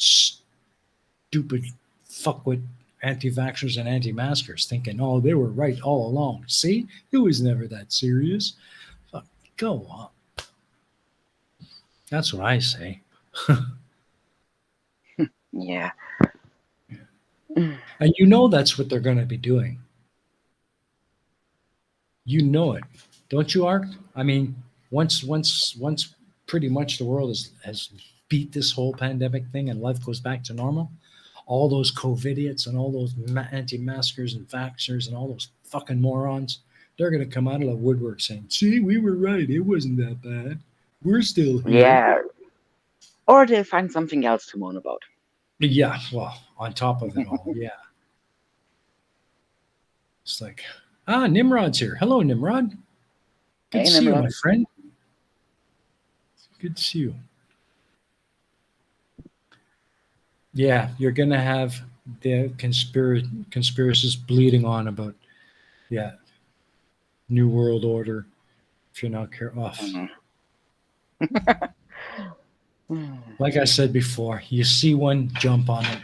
stupid, fuckwit anti-vaxxers and anti-maskers, thinking, oh, they were right all along. See, it was never that serious. Fuck, go on. That's what I say. Yeah. And you know that's what they're going to be doing. You know it, don't you, Art? I mean, once, pretty much the world has beat this whole pandemic thing and life goes back to normal. All those COVIDiots and all those anti-maskers and vaxxers and all those fucking morons, they're going to come out of the woodwork saying, "See, we were right. It wasn't that bad. We're still here." Yeah. Or they'll find something else to moan about. Yeah, well, on top of it all, yeah, it's like, Nimrod's here. Hello, Nimrod. Good Hey, to see you, my Nimrod. friend. Good to see you. Yeah, you're gonna have the conspiracies bleeding on about, yeah, New World Order. If you're not careful, Mhm. like I said before, you see one, jump on it,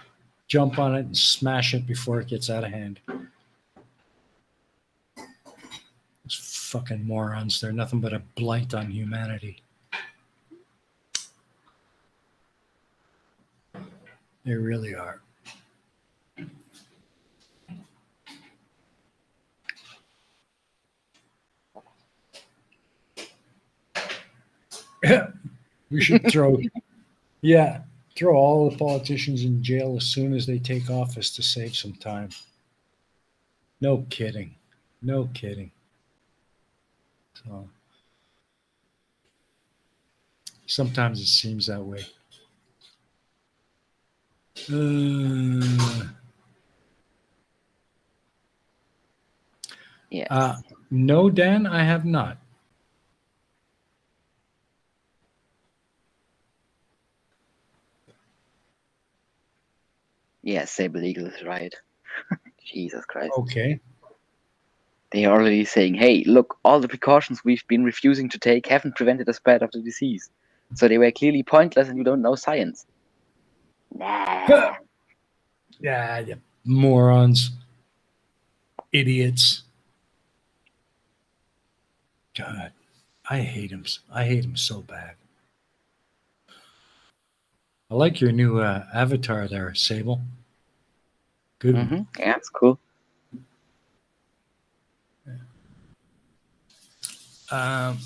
and smash it before it gets out of hand. Those fucking morons. They're nothing but a blight on humanity. They really are. We should throw, yeah, throw all the politicians in jail as soon as they take office to save some time. No kidding. No kidding. So sometimes it seems that way. Uh, Yes. no, Dan, I have not. Yes, Sable Eagle is right. Jesus Christ. Okay. They are already saying, hey, look, all the precautions we've been refusing to take haven't prevented the spread of the disease. So they were clearly pointless and you don't know science. Nah. Yeah, you morons, idiots. God, I hate him. I hate him so bad. I like your new avatar there, Sable. Good one. Yeah, it's cool. Um,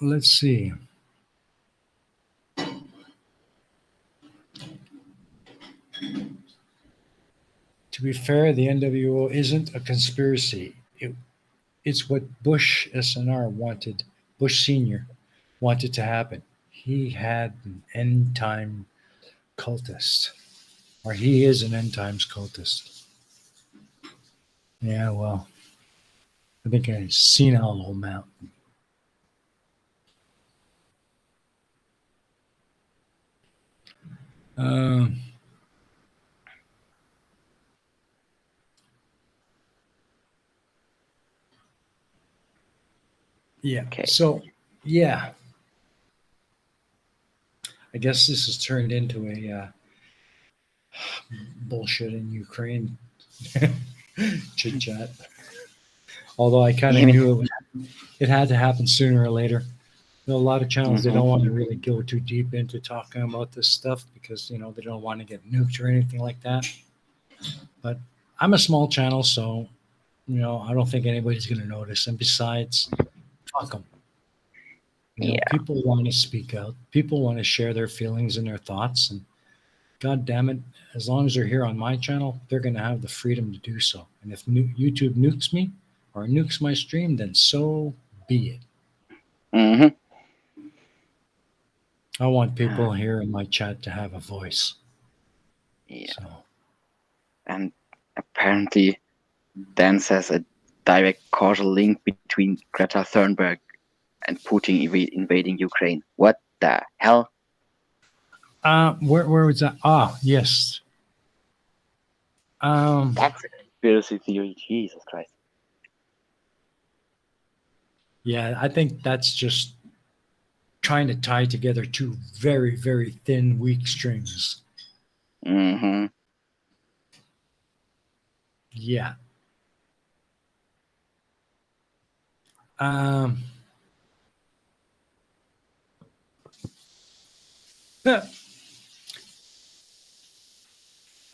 let's see. To be fair, the NWO isn't a conspiracy. It's what Bush SNR wanted, Bush Sr. wanted to happen. He had an end time cultist, or he is an end times cultist. Yeah, well, I think I've seen how old mountain. Um, yeah. Okay. So, yeah, I guess this has turned into a bullshit in Ukraine chit chat. Although I kind of knew it had to happen sooner or later. There are a lot of channels they don't want to really go too deep into talking about this stuff because they don't want to get nuked or anything like that. But I'm a small channel, so I don't think anybody's going to notice. And besides, fuck them. Yeah. People want to speak out. People want to share their feelings and their thoughts. And God damn it, as long as they're here on my channel, they're going to have the freedom to do so. And if YouTube nukes me or nukes my stream, then so be it. I want people here in my chat to have a voice. Yeah. So. And apparently, Dan says a direct causal link between Greta Thunberg and Putin invading Ukraine. What the hell? Where was that? Ah, yes. That's a conspiracy theory. Jesus Christ. Yeah, I think that's just trying to tie together two very, very thin, weak strings. Yeah.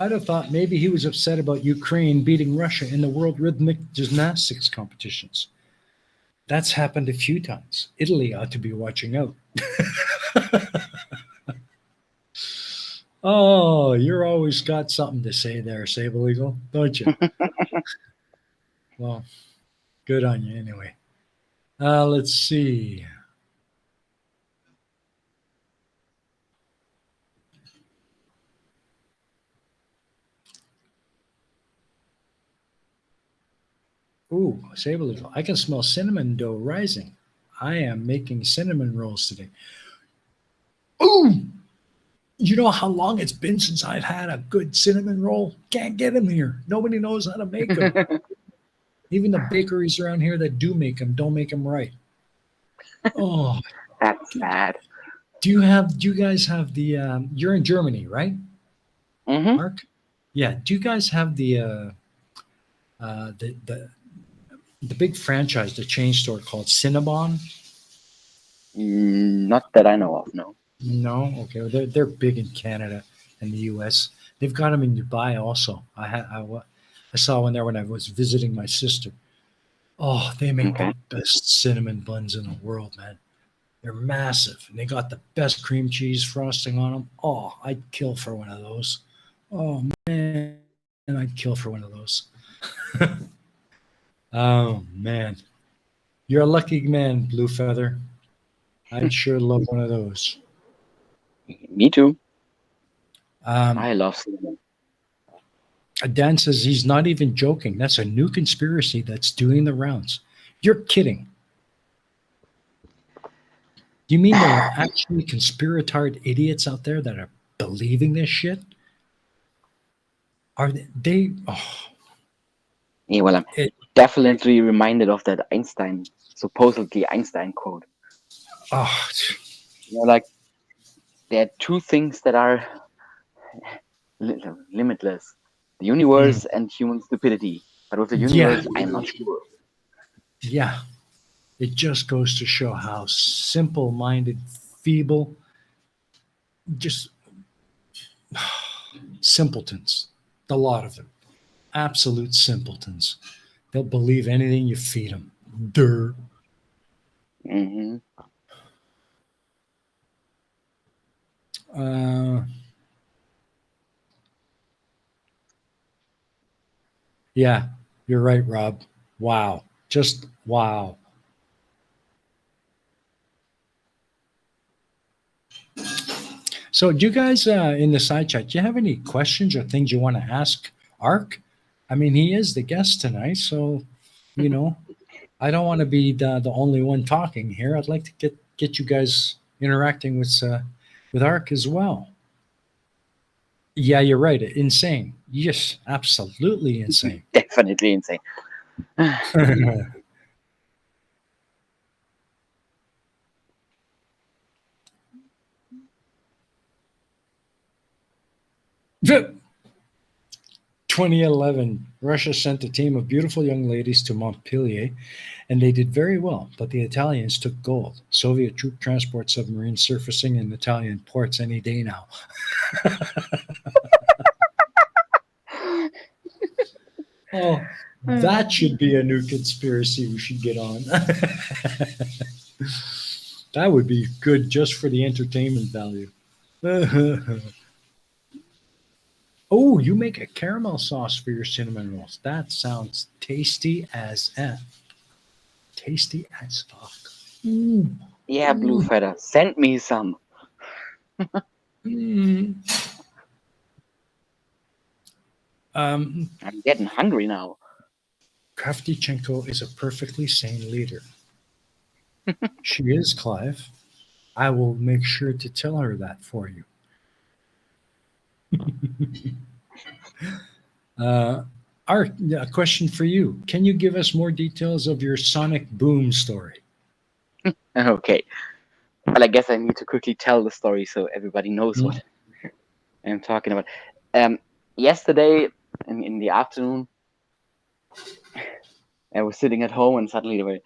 I'd have thought maybe he was upset about Ukraine beating Russia in the World Rhythmic Gymnastics competitions. That's happened a few times. Italy ought to be watching out. Oh, you're always got something to say there, Sable Eagle, don't you? Well, good on you anyway. Let's see. Ooh, Sable Eagle. I can smell cinnamon dough rising. I am making cinnamon rolls today. Ooh! You know how long it's been since I've had a good cinnamon roll? Can't get them here. Nobody knows how to make them. Even the bakeries around here that do make them don't make them right. Oh, that's sad. Do you guys have the? You're in Germany, right? Mark? Yeah. Do you guys have the big franchise, the chain store called Cinnabon? Not that I know of, no. No, okay. Well, they're big in Canada and the U.S. They've got them in Dubai also. I saw one there when I was visiting my sister. Oh, they make the Okay. best cinnamon buns in the world, man. They're massive, and they got the best cream cheese frosting on them. Oh, I'd kill for one of those. Oh man, I'd kill for one of those. Oh man, you're a lucky man, Blue Feather. I'd sure love one of those. Me too. Um, I love cinnamon. Dan says he's not even joking. That's a new conspiracy that's doing the rounds. You're kidding. Do you mean there are actually conspiratard idiots out there that are believing this shit? Are they? Oh, Yeah, well, I'm it. definitely reminded of that supposedly Einstein quote. Oh, Like there are two things that are limitless: the mm, universe and human stupidity. But with the yeah, universe, I'm not sure. yeah. It just goes to show how simple-minded, feeble, just simpletons. A lot of them, absolute simpletons. They'll believe anything you feed them. Durr. Hmm. Uh, yeah, you're right, Rob. Wow. Just wow. So, do you guys in the side chat, do you have any questions or things you want to ask Ark? I mean, he is the guest tonight, so you know, I don't want to be the only one talking here. I'd like to get you guys interacting with Ark as well. Yeah, you're right. Insane. Yes, absolutely insane. Definitely insane. 2011, Russia sent a team of beautiful young ladies to Montpellier, and they did very well, but the Italians took gold. Soviet troop transport submarines surfacing in Italian ports any day now. Oh, that should be a new conspiracy we should get on. That would be good just for the entertainment value. Oh, you make a caramel sauce for your cinnamon rolls. That sounds tasty as F. Tasty as fuck. Mm, Yeah, Blue mm, Feather, send me some. mm. Um, I'm getting hungry now. Kravchenko is a perfectly sane leader. She is, Clive. I will make sure to tell her that for you. Uh, Art, a question for you. Can you give us more details of your sonic boom story? Okay. Well, I guess I need to quickly tell the story so everybody knows Mm, what I'm talking about. Um, Yesterday in the afternoon, I was sitting at home and suddenly there were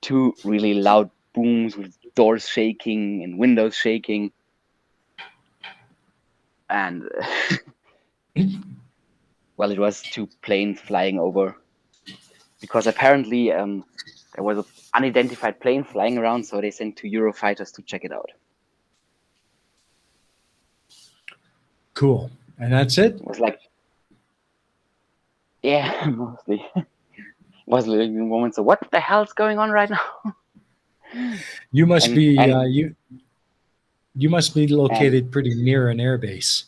two really loud booms with doors shaking and windows shaking. And well, it was two planes flying over because apparently there was an unidentified plane flying around, so they sent two Eurofighters to check it out. cool. And that's it? It was like, yeah, mostly. Was living in the moment. So what the hell's going on right now? You must And be and you must be and located pretty near an airbase.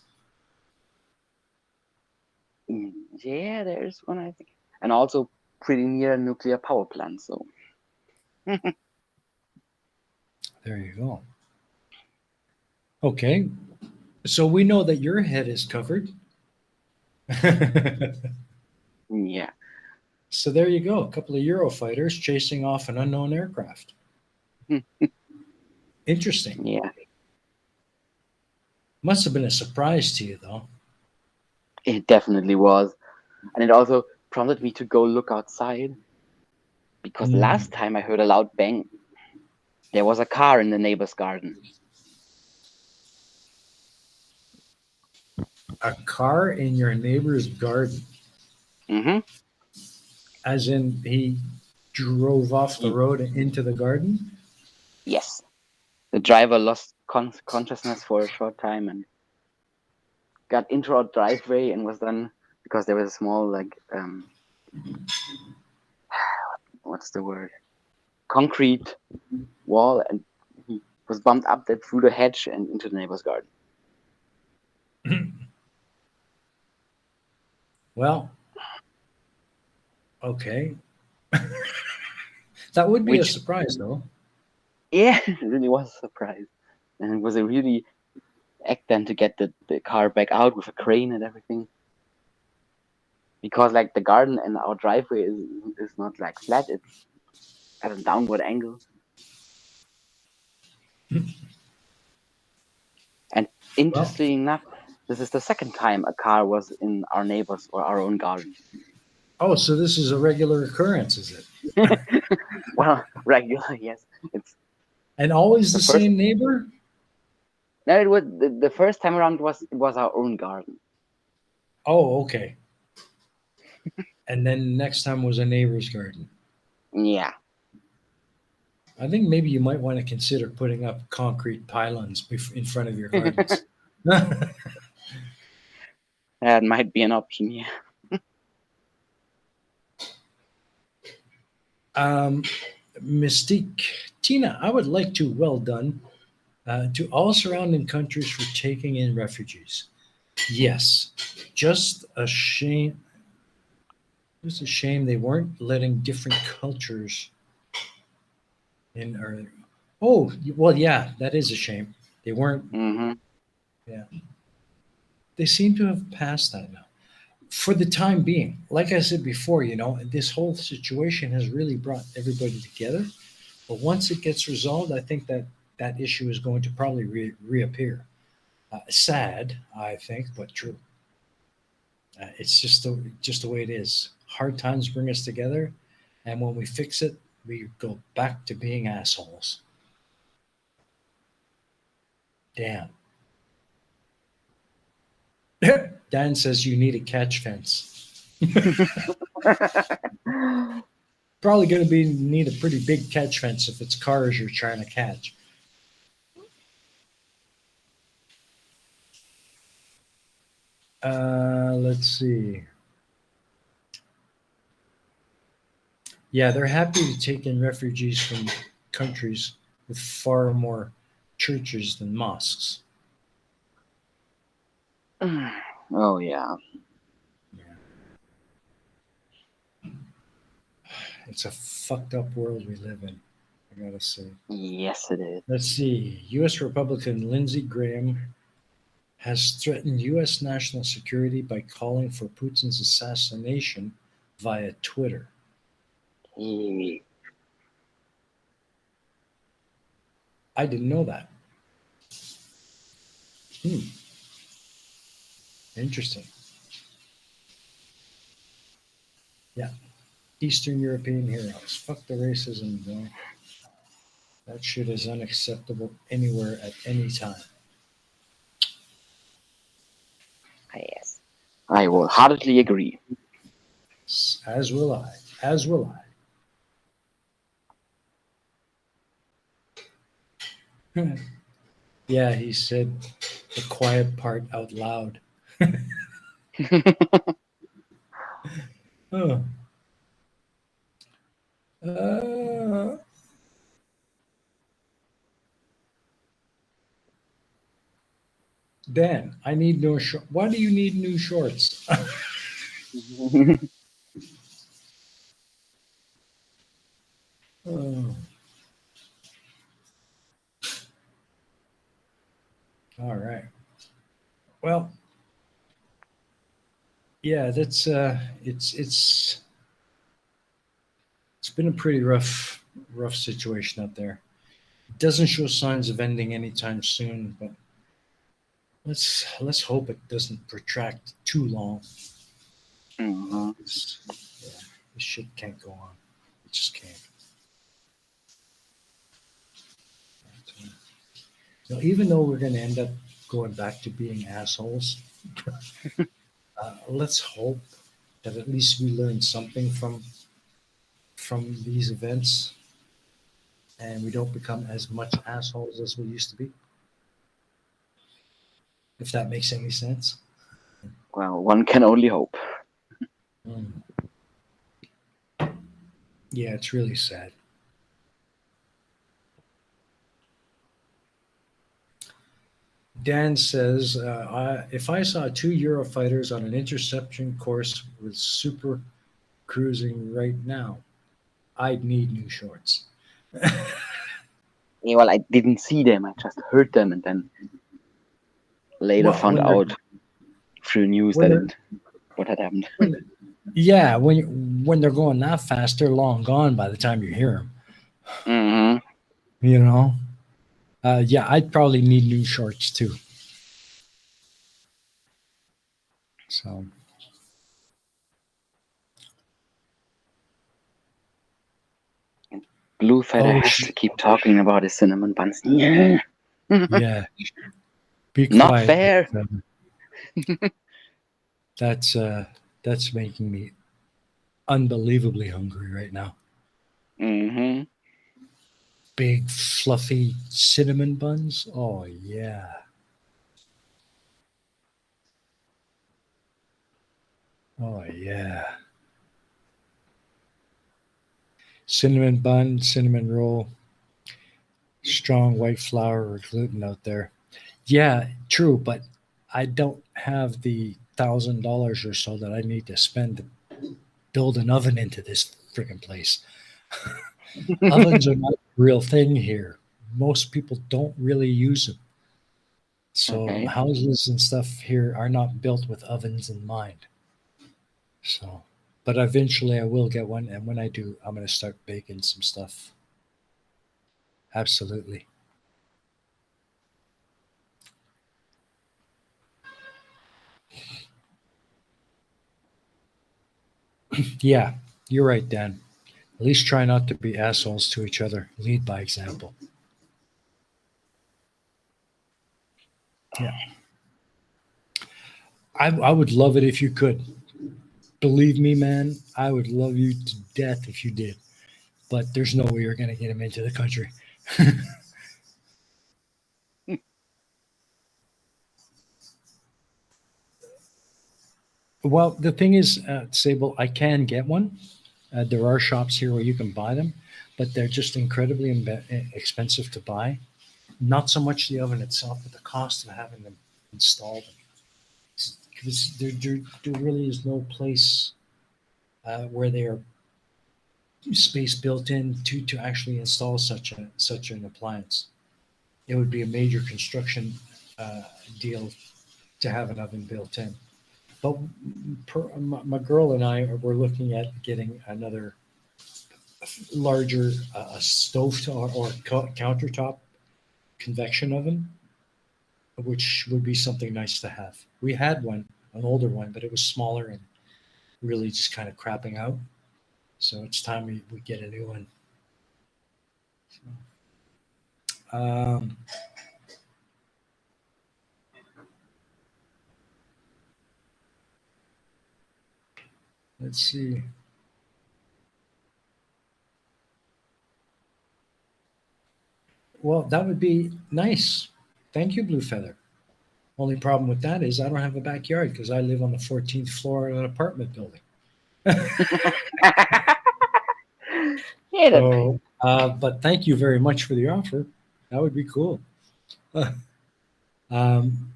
yeah, there's one I think, and also pretty near a nuclear power plant. So There you go. Okay. So we know that your head is covered. yeah, So there you go. A couple of Eurofighters chasing off an unknown aircraft. Interesting. yeah, Must have been a surprise to you, though. it definitely was, and it also prompted me to go look outside because Mm. last time I heard a loud bang, there was a car in the neighbor's garden. A car in your neighbor's garden, Mm-hmm. as in he drove off the road and into the garden? Yes. The driver lost consciousness for a short time and got into our driveway and was then, because there was a small, like, what's the word? Concrete wall, and he was bumped up that through the hedge and into the neighbor's garden. Well, okay. That would be a Which, surprise, though. yeah, it really was a surprise. And it was a really act then to get the car back out with a crane and everything. Because like the garden and our driveway is not like flat, it's at a downward angle. And Well, interestingly enough, this is the second time a car was in our neighbor's or our own garden. oh, so this is a regular occurrence, is it? Well, regular, yes. It's And always the the first. same neighbor? No, it was the first time around it was our own garden. Oh, okay. And then next time was a neighbor's garden. Yeah, I think maybe you might want to consider putting up concrete pylons in front of your gardens. that might be an option. Yeah. um, Mystique, Tina, I would like to well done to all surrounding countries for taking in refugees. Yes, just a shame. Just a shame they weren't letting different cultures in. Or oh, well, yeah, that is a shame. They weren't. Mm-hmm. Yeah, they seem to have passed that now. For the time being, like I said before, this whole situation has really brought everybody together. But once it gets resolved, I think that that issue is going to probably reappear. Sad, I think, but true. It's just the way it is. Hard times bring us together, and when we fix it, we go back to being assholes. Damn. Dan says you need a catch fence. Probably going to be need a pretty big catch fence if it's cars you're trying to catch. Let's see. Yeah, they're happy to take in refugees from countries with far more churches than mosques. Oh yeah. Yeah. It's a fucked up world we live in, I gotta say. Yes, it is. Let's see. U.S. Republican Lindsey Graham has threatened U.S. national security by calling for Putin's assassination via Twitter. Yeah. I didn't know that. Interesting. Yeah. Eastern European heroes. Fuck the racism, though. That shit is unacceptable anywhere at any time. Yes, I will heartily agree. As will I. As will I. Yeah, he said the quiet part out loud. Oh. Uh, Dan, I need no shorts. Why do you need new shorts? Oh, all right. Well, yeah, that's it's been a pretty rough situation out there. It doesn't show signs of ending anytime soon, but let's hope it doesn't protract too long. Mhm. Yeah, this shit can't go on. It just can't. So even though we're going to end up going back to being assholes. Let's hope that at least we learn something from these events, and we don't become as much assholes as we used to be. If that makes any sense. Well, one can only hope. Mm. Yeah, it's really sad. Dan says, if I saw two Eurofighters on an interception course with super cruising right now, I'd need new shorts. Yeah, well, I didn't see them. I just heard them, and then later Well, found out through news when that they're what had happened. when yeah when they're going that fast, they're long gone by the time you hear them. Hmm. You know, yeah, I'd probably need new shorts too. So Blue Feather oh has to keep talking about his cinnamon buns. Yeah. yeah, be Not quiet. fair. That's that's making me unbelievably hungry right now. Hmm. Big fluffy cinnamon buns. Oh yeah. Oh yeah. Cinnamon bun, cinnamon roll, strong white flour or gluten out there. Yeah, true, but I don't have the $1,000 or so that I need to spend to build an oven into this freaking place. Ovens are not a real thing here. Most people don't really use them. So Okay. houses and stuff here are not built with ovens in mind. So, but eventually I will get one, and when I do, I'm going to start baking some stuff. Absolutely. Yeah, you're right, Dan. At least try not to be assholes to each other. Lead by example. Yeah. I would love it if you could. Believe me, man, I would love you to death if you did. But there's no way you're going to get him into the country. Well, the thing is, Sable, I can get one. There are shops here where you can buy them, but they're just incredibly expensive to buy. Not so much the oven itself, but the cost of having them installed. Because there really is no place where they are space built in to actually install such an appliance. It would be a major construction uh, deal to have an oven built in. But my girl and I were looking at getting another larger stove or countertop convection oven, which would be something nice to have. We had one, an older one, but it was smaller and really just kind of crapping out. So it's time we get a new one. Um, let's see. Well, that would be nice. Thank you, Blue Feather. Only problem with that is I don't have a backyard because I live on the 14th floor of an apartment building. Yeah, that, So, but thank you very much for the offer. That would be cool. um,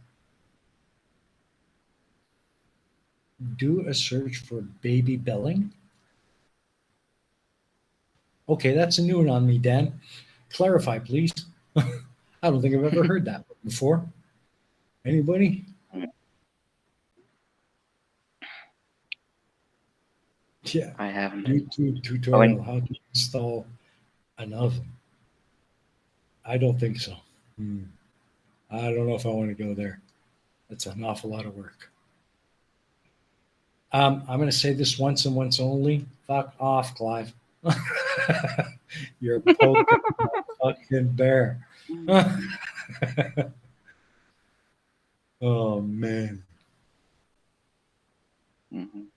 do a search for baby belling. Okay, that's a new one on me, Dan. Clarify, please. I don't think I've ever heard that before. Anybody? Yeah. I haven't. YouTube Oh, and tutorial how to install an oven. I don't think so. Hmm. I don't know if I want to go there. That's an awful lot of work. I'm going to say this once and once only. Fuck off, Clive. You're poking my fucking bear. Oh man. Mhm.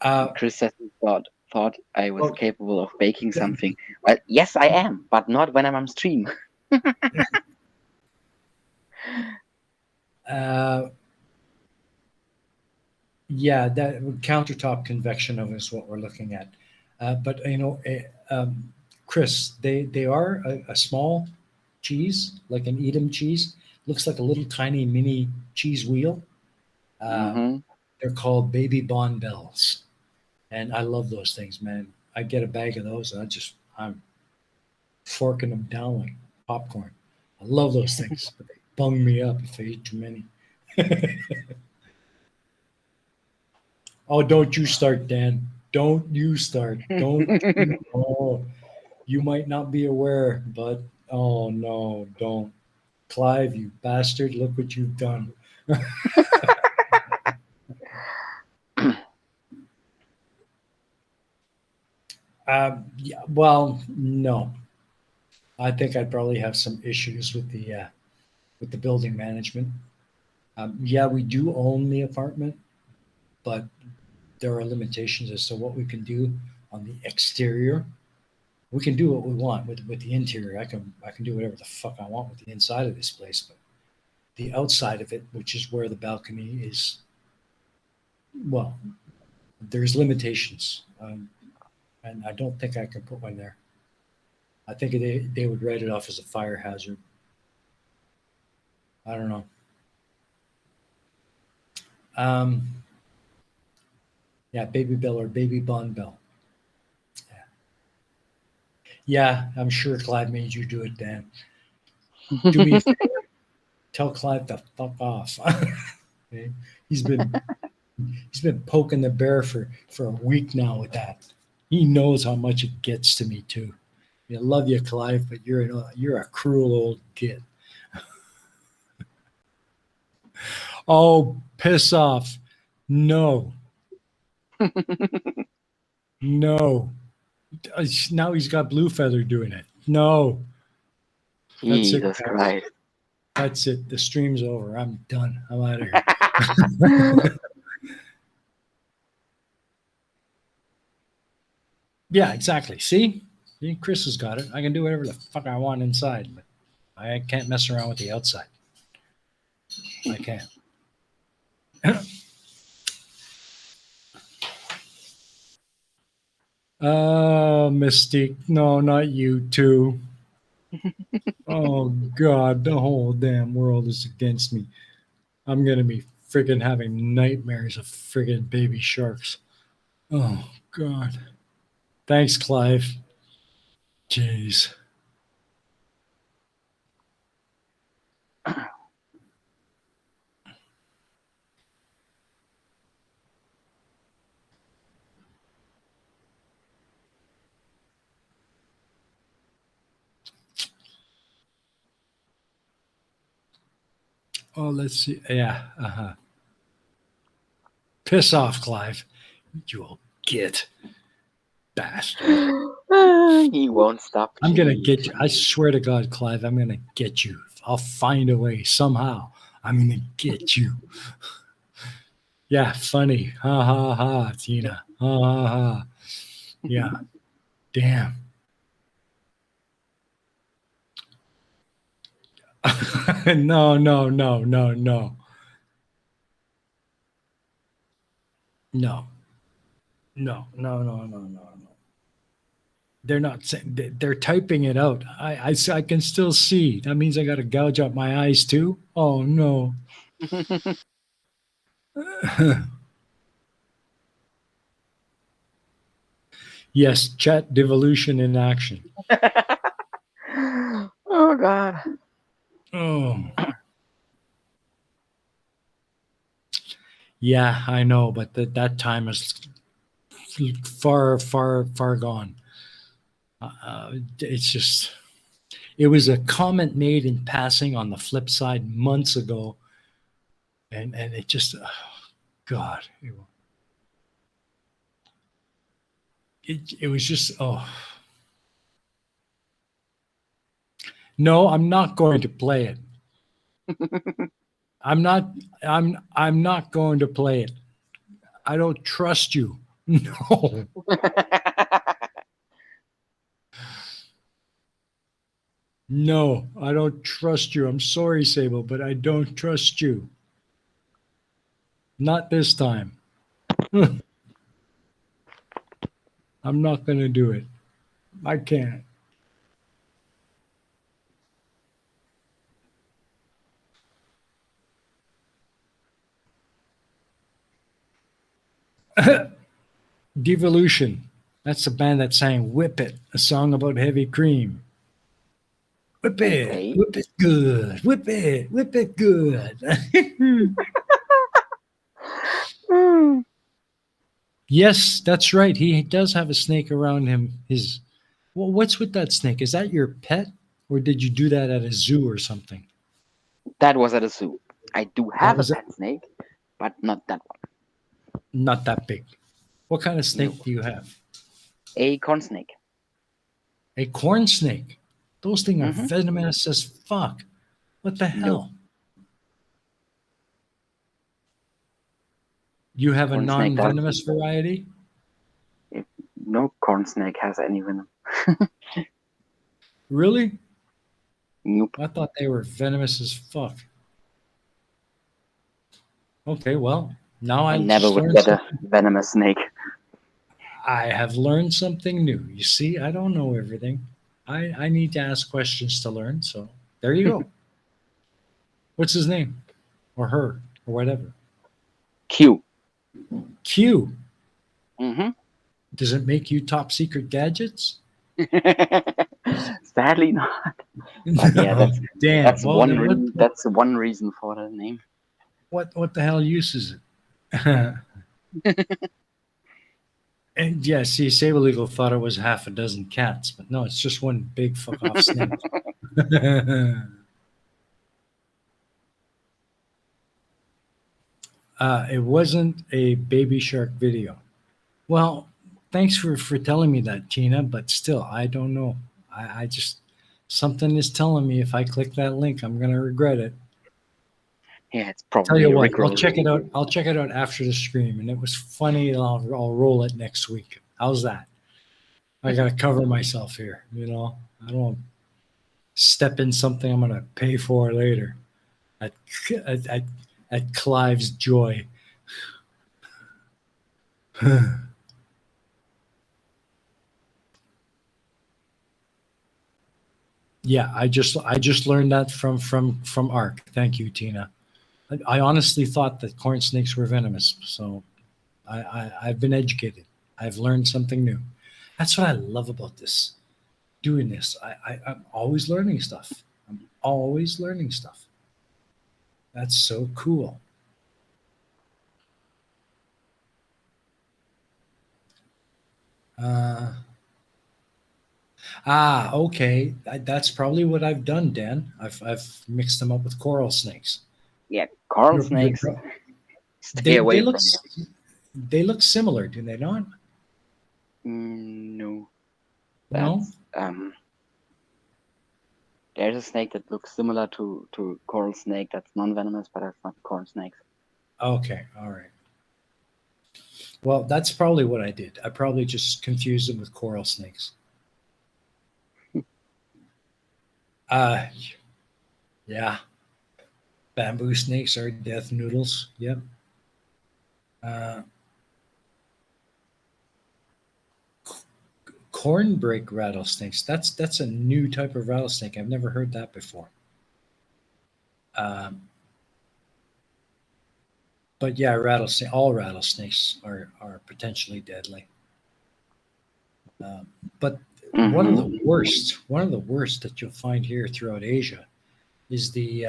Uh, Chris says he thought I was oh, capable of baking something. Well, yes, I am, but not when I'm on stream. uh, yeah, that countertop convection oven is what we're looking at. But Chris, they are a small cheese, like an Edam cheese. Looks like a little tiny mini cheese wheel. Uh, Hmm. they're called baby bonbells, and I love those things, man. I get a bag of those, and I'm forking them down like popcorn. I love those things, but they bung me up if I eat too many. Oh, don't you start, Dan. Don't you start. Don't you. Oh, you might not be aware, but oh no, don't. Clive, you bastard, look what you've done. Yeah, well, no. I think I'd probably have some issues with the building management. Yeah, we do own the apartment, but there are limitations as to what we can do on the exterior. We can do what we want with the interior. I can do whatever the fuck I want with the inside of this place, but the outside of it, which is where the balcony is, well, there's limitations, and I don't think I can put one there. I think they would write it off as a fire hazard. I don't know. Um, yeah, baby bell or baby bond bell. Yeah. Yeah, I'm sure Clive made you do it, Dan. Do me a favor, tell Clive to fuck off. Okay? He's been he's been poking the bear for a week now with that. He knows how much it gets to me too. I love you, Clive, but you're a cruel old git. Oh, piss off! No, no. Now he's got Blue Feather doing it. No, that's it, Jesus guys. Christ. That's it. The stream's over. I'm done. I'm out of here. Yeah, exactly. See? See, Chris has got it. I can do whatever the fuck I want inside, but I can't mess around with the outside. I can't. Oh, Mystique. No, not you too. Oh, God. The whole damn world is against me. I'm going to be friggin' having nightmares of friggin' baby sharks. Oh, God. Thanks, Clive. Jeez. Oh, let's see. Yeah. Uh huh. Piss off, Clive. You will get bastard. He won't stop. I'm gonna get Jeez. you. I swear to God, Clive, I'm gonna get you. I'll find a way somehow. I'm gonna get you. Yeah, funny. Ha ha ha, Tina. Ha ha ha. Yeah, damn. No, no, no, no, no, no, no, no, no, no, no, no. They're not saying. They're typing it out. I can still see. That means I got to gouge out my eyes too. Oh no. Yes, chat devolution in action. Oh God. Oh, yeah, I know, but that time is far, far, far gone. It's just, it was a comment made in passing on the flip side months ago, and it just, oh, God, it was just, oh, no, I'm not going to play it. I'm not. I'm not going to play it. I don't trust you. No. No, I don't trust you. I'm sorry, Sable, but I don't trust you. Not this time. I'm not going to do it. I can't. Devolution. That's the band that sang Whip It, a song about heavy cream. Okay. Whip it good, whip it good. Hmm. Yes, that's right. He does have a snake around him. His well, what's with that snake? Is that your pet, or did you do that at a zoo or something? That was at a zoo. I do That have a was pet snake, but not that one. not that big. What kind of No. snake do you have? A corn snake. A corn snake. Those things are Mm-hmm. venomous as fuck. What the No. hell? You have a Corn snake does. non-venomous variety? If no corn snake has any venom. Really? Nope. I thought they were venomous as fuck. Okay, well, now I I never just would learned get a something. venomous snake. I have learned something new. You see, I don't know everything. I need to ask questions to learn. So there you go. What's his name? Or her? Or whatever. Q. Q. Mm-hmm. Does it make you top secret gadgets? Sadly not. But yeah, No. Damn. Well, then that's one reason for the name. what the hell use is it? And yeah, see, Sable Eagle thought it was half a dozen cats, but no, it's just one big fuck off snake. It wasn't a Baby Shark video. Well, thanks for telling me that, Tina, but still, I don't know. I just, something is telling me if I click that link, I'm going to regret it. Yeah, it's Tell you probably a what, I'll Rickroll. check it out. I'll check it out after the stream, and it was funny, and I'll roll it next week. How's that? I got to cover myself here, you know? I don't step in something I'm going to pay for later at, at, at, at Clive's joy. Yeah, I just learned that from Arc. Thank you, Tina. I honestly thought that corn snakes were venomous, so I've been educated. I've learned something new. That's what I love about this. Doing this, I'm always learning stuff. I'm always learning stuff. That's so cool. Uh, okay. That's probably what I've done, Dan. I've mixed them up with coral snakes. Yeah, coral You're snakes, stay they away look from them. they look similar, do they not? No, No. that's there's a snake that looks similar to coral snake that's non-venomous, but that's not corn snakes. Okay. All right. Well, that's probably what I did. I probably just confused them with coral snakes. Uh, yeah. Bamboo snakes are death noodles. Yep. Uh, cornbreak rattlesnakes. That's a new type of rattlesnake. I've never heard that before. Um, but yeah, rattlesnake. All rattlesnakes are potentially deadly. But Mm-hmm. one of the worst that you'll find here throughout Asia is the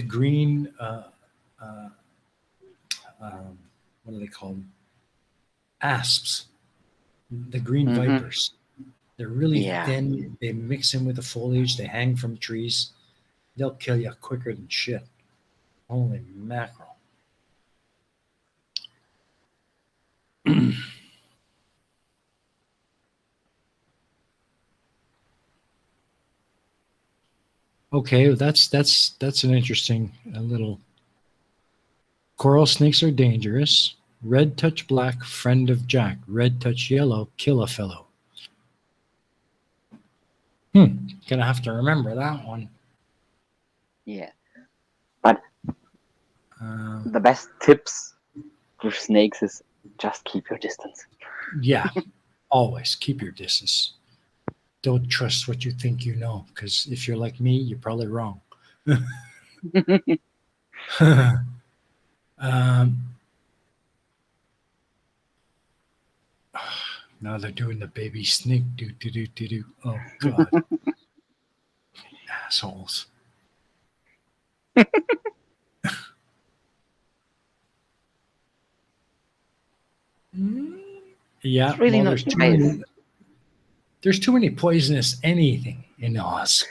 green. Uh, what do they call them? Asps, the green Mm-hmm. vipers. They're really Yeah. thin. They mix in with the foliage. They hang from trees. They'll kill you quicker than shit. Holy mackerel. Okay, that's an interesting little. Coral snakes are dangerous. Red touch black, friend of Jack. Red touch yellow, kill a fellow. Gonna have to remember that one. Yeah. But Uh, the best tips with snakes is just keep your distance. yeah, always keep your distance. Don't trust what you think you know, because if you're like me, you're probably wrong. um, now they're doing the baby snake do do do do do. Oh God, assholes. It's Yeah, really well, not nice. there's too many poisonous anything in Oz.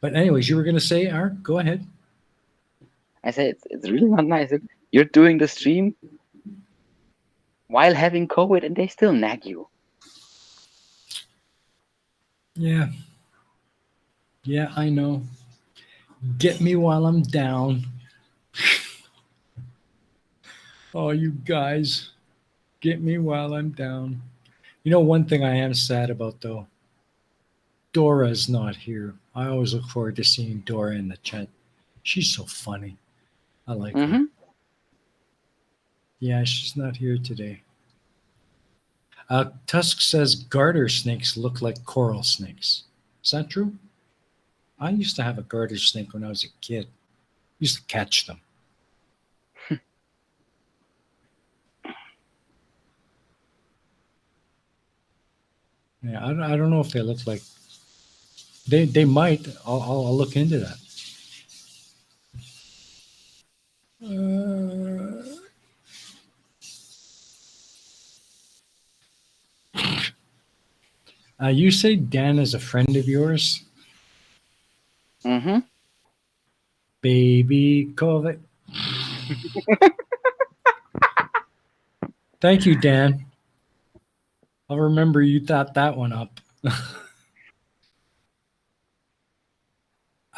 But anyways, you were gonna say, Art, go ahead. I say it's really not nice. You're doing the stream while having COVID and they still nag you. Yeah, yeah, I know. Get me while I'm down. Oh, you guys, get me while I'm down. You know, one thing I am sad about though, Dora's not here. I always look forward to seeing Dora in the chat. She's so funny. I like her. Mm-hmm. Yeah, she's not here today. Tusk says garter snakes look like coral snakes. Is that true? I used to have a garter snake when I was a kid. Used to catch them. Yeah, I don't know if they look like they might. I'll look into that. You say Dan is a friend of yours, Mm-hmm. baby COVID. Thank you, Dan. I'll remember you thought that one up.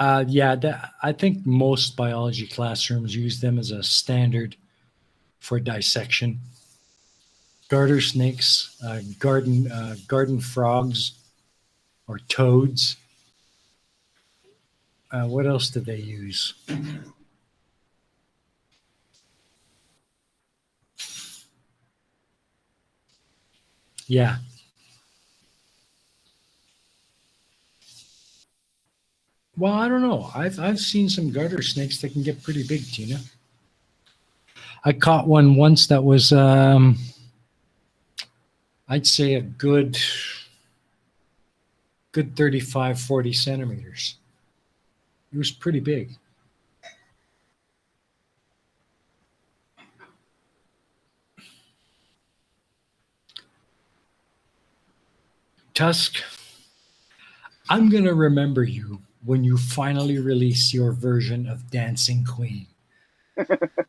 Yeah, I think most biology classrooms use them as a standard for dissection. Garter snakes, garden frogs, or toads. What else do they use? Yeah. Well, I don't know. I've seen some garter snakes that can get pretty big, Tina. I caught one once that was, I'd say, a good 35, 40 centimeters. It was pretty big. Tusk, I'm going to remember you when you finally release your version of Dancing Queen.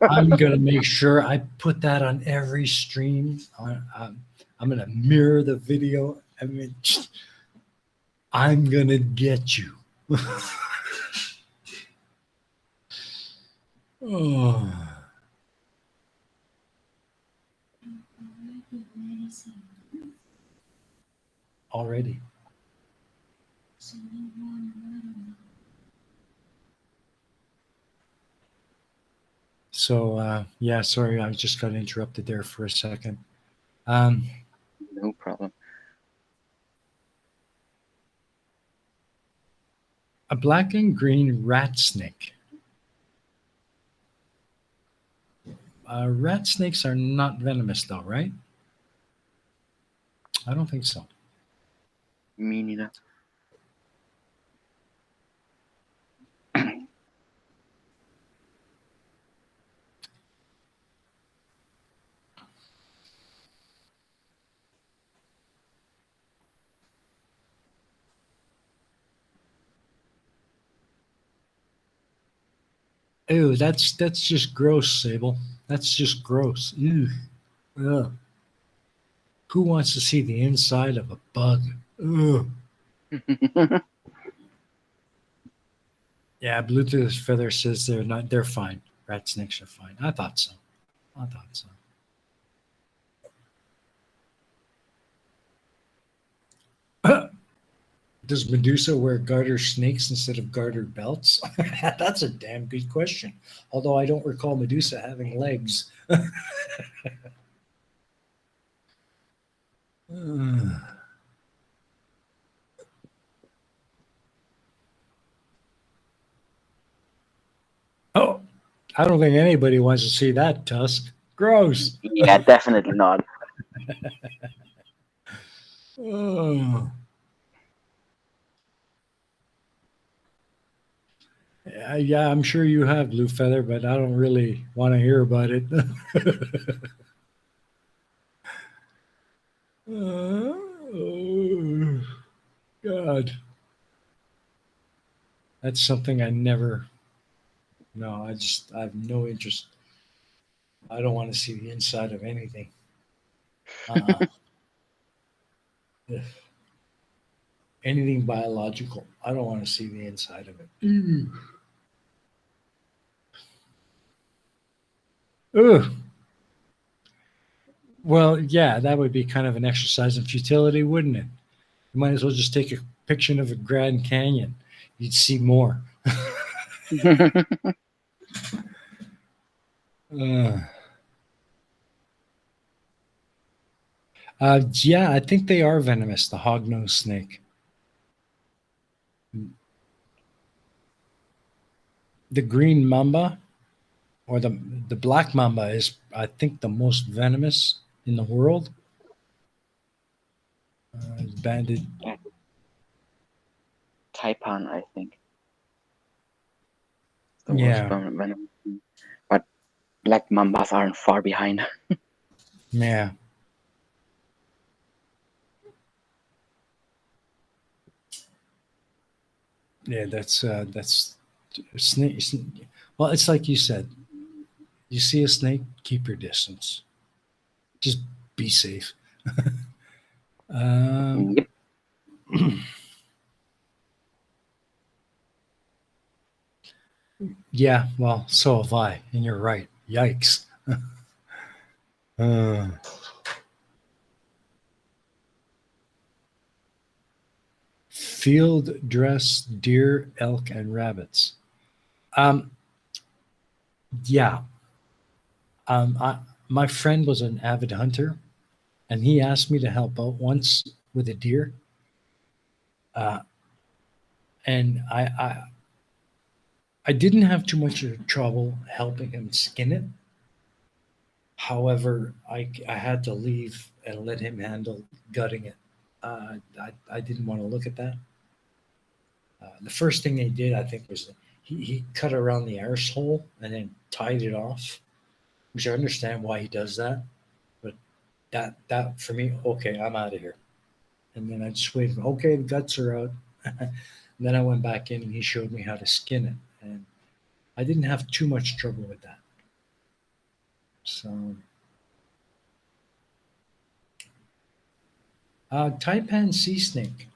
I'm going to make sure I put that on every stream. I'm going to mirror the video. I mean, I'm going to get you. Oh. Already. So, yeah, sorry, I just got interrupted there for a second. No problem. A black and green rat snake. Rat snakes are not venomous, though, right? I don't think so. Me neither. Ew, that's just gross, Sable. That's just gross. Ew. Ugh. Who wants to see the inside of a bug? Ugh. Yeah, Bluetooth Feather says they're not. They're fine. Rat snakes are fine. I thought so. I thought so. Does Medusa wear garter snakes instead of garter belts? That's a damn good question. Although I don't recall Medusa having legs. Oh, I don't think anybody wants to see that tusk. Gross. Yeah, definitely not. Oh. Yeah, I'm sure you have blue feather, but I don't really want to hear about it. Oh, God. That's something I never. No, I have no interest. I don't want to see the inside of anything. Uh-uh. Ugh. Anything biological. I don't want to see the inside of it. Ugh. Well, yeah, that would be kind of an exercise in futility, wouldn't it? You might as well just take a picture of a Grand Canyon. You'd see more. Uh, yeah, I think they are venomous, the hognose snake. The green mamba or the black mamba is, I think, the most venomous in the world. Banded. Taipan, I think. The worst Yeah, venom. But black mambas aren't far behind. yeah. Yeah, that's snake. Well, it's like you said. You see a snake, keep your distance. Just be safe. Um, Yep. yeah, well, so have I, and you're right. Yikes. Uh, Field dress deer, elk, and rabbits. Um, yeah. My friend was an avid hunter, and he asked me to help out once with a deer. Uh, and I didn't have too much trouble helping him skin it. However, I had to leave and let him handle gutting it. I didn't want to look at that. The first thing they did, I think, was he cut around the arse hole and then tied it off, which I understand why he does that. But that for me, okay, I'm out of here. And then I just waited. Okay, the guts are out. And then I went back in and he showed me how to skin it, and I didn't have too much trouble with that. So, taipan sea snake.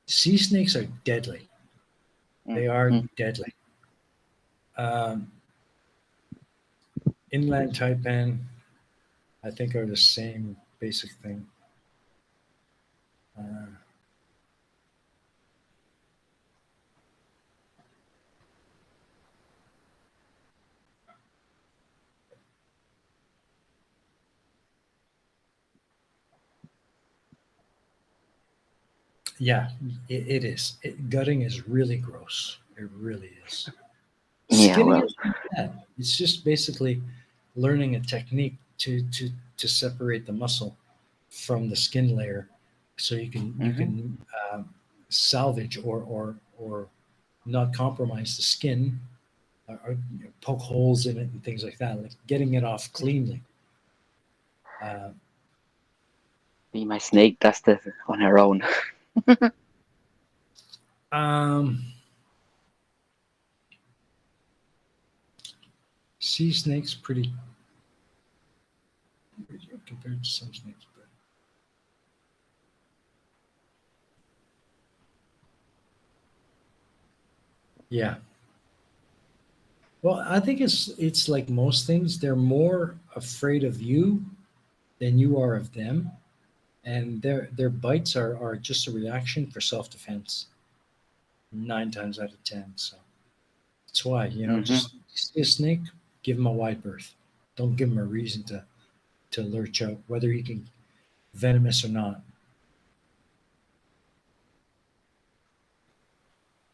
Sea snakes are deadly. They are Mhm. deadly. Um, Inland taipan, I think, are the same basic thing. Uh, yeah, it is. Gutting is really gross. It really is. Yeah, Skinning well, is not bad. It's just basically learning a technique to separate the muscle from the skin layer, so you hmm can salvage or not compromise the skin, or poke holes in it and things like that, like getting it off cleanly. Uh, my snake does this on her own. um, sea snakes pretty compared to some snakes, but Yeah. Well, I think it's like most things. They're more afraid of you than you are of them, and their bites are just a reaction for self defense. 9 times out of ten. So that's why Hmm. just see a snake, give him a wide berth. Don't give him a reason to lurch out, whether he can venomous or not.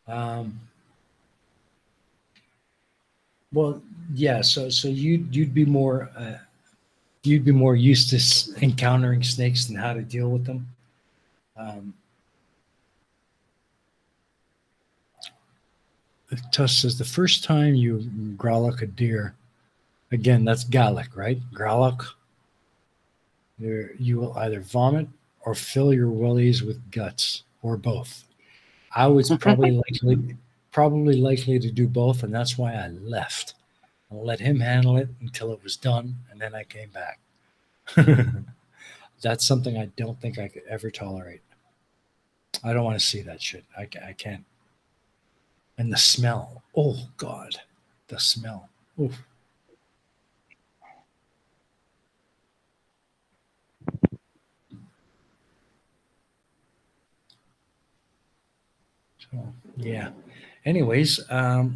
Um, well, yeah. So you'd be more used to encountering snakes and how to deal with them. Um, Tuss says the first time you growlock a deer, again, that's Gallic, right? Growlock, you will either vomit or fill your willies with guts or both. I was probably likely to do both, and that's why I left. I let him handle it until it was done, and then I came back. That's something I don't think I could ever tolerate. I don't want to see that shit. I can't. And the smell. Oh God, the smell. Oof. So yeah. Anyways, I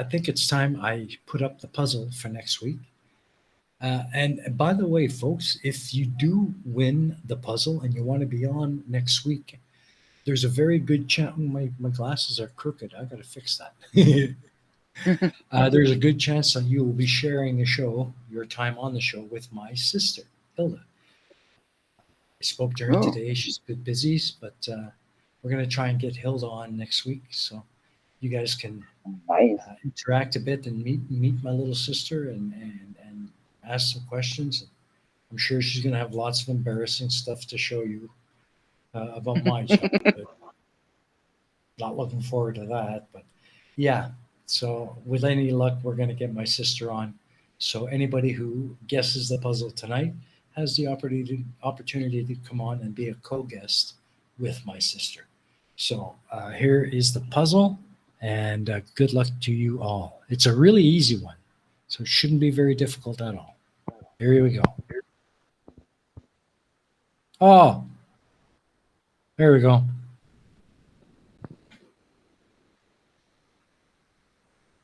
think it's time I put up the puzzle for next week. And by the way, folks, if you do win the puzzle and you want to be on next week, there's a very good chance. My glasses are crooked. I got to fix that. There's a good chance that you will be sharing the show, your time on the show, with my sister, Hilda. I spoke to her Oh, today. She's a bit busy, but we're going to try and get Hilda on next week. So you guys can nice. interact a bit and meet my little sister and ask some questions. I'm sure she's going to have lots of embarrassing stuff to show you about my childhood. Not looking forward to that, but yeah. So with any luck, we're going to get my sister on. So anybody who guesses the puzzle tonight has the opportunity to come on and be a co-guest with my sister. So here is the puzzle, and good luck to you all. It's a really easy one, so it shouldn't be very difficult at all. Here we go. Oh, there we go.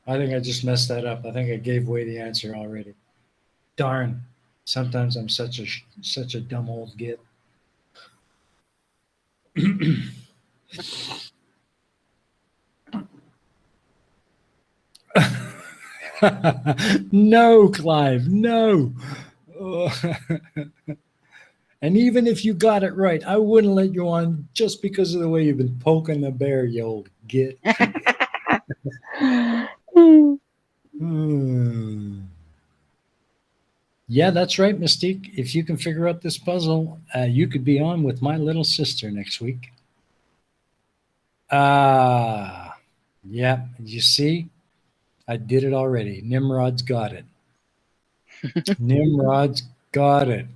I think I just messed that up. I think I gave away the answer already. Darn. Sometimes I'm such a dumb old git. No, Clive, no. And even if you got it right, I wouldn't let you on just because of the way you've been poking the bear, you old git. Hmm. Yeah, that's right, Mystique. If you can figure out this puzzle, you could be on with my little sister next week. Ah, yeah. You see, I did it already. Nimrod's got it. Nimrod's got it.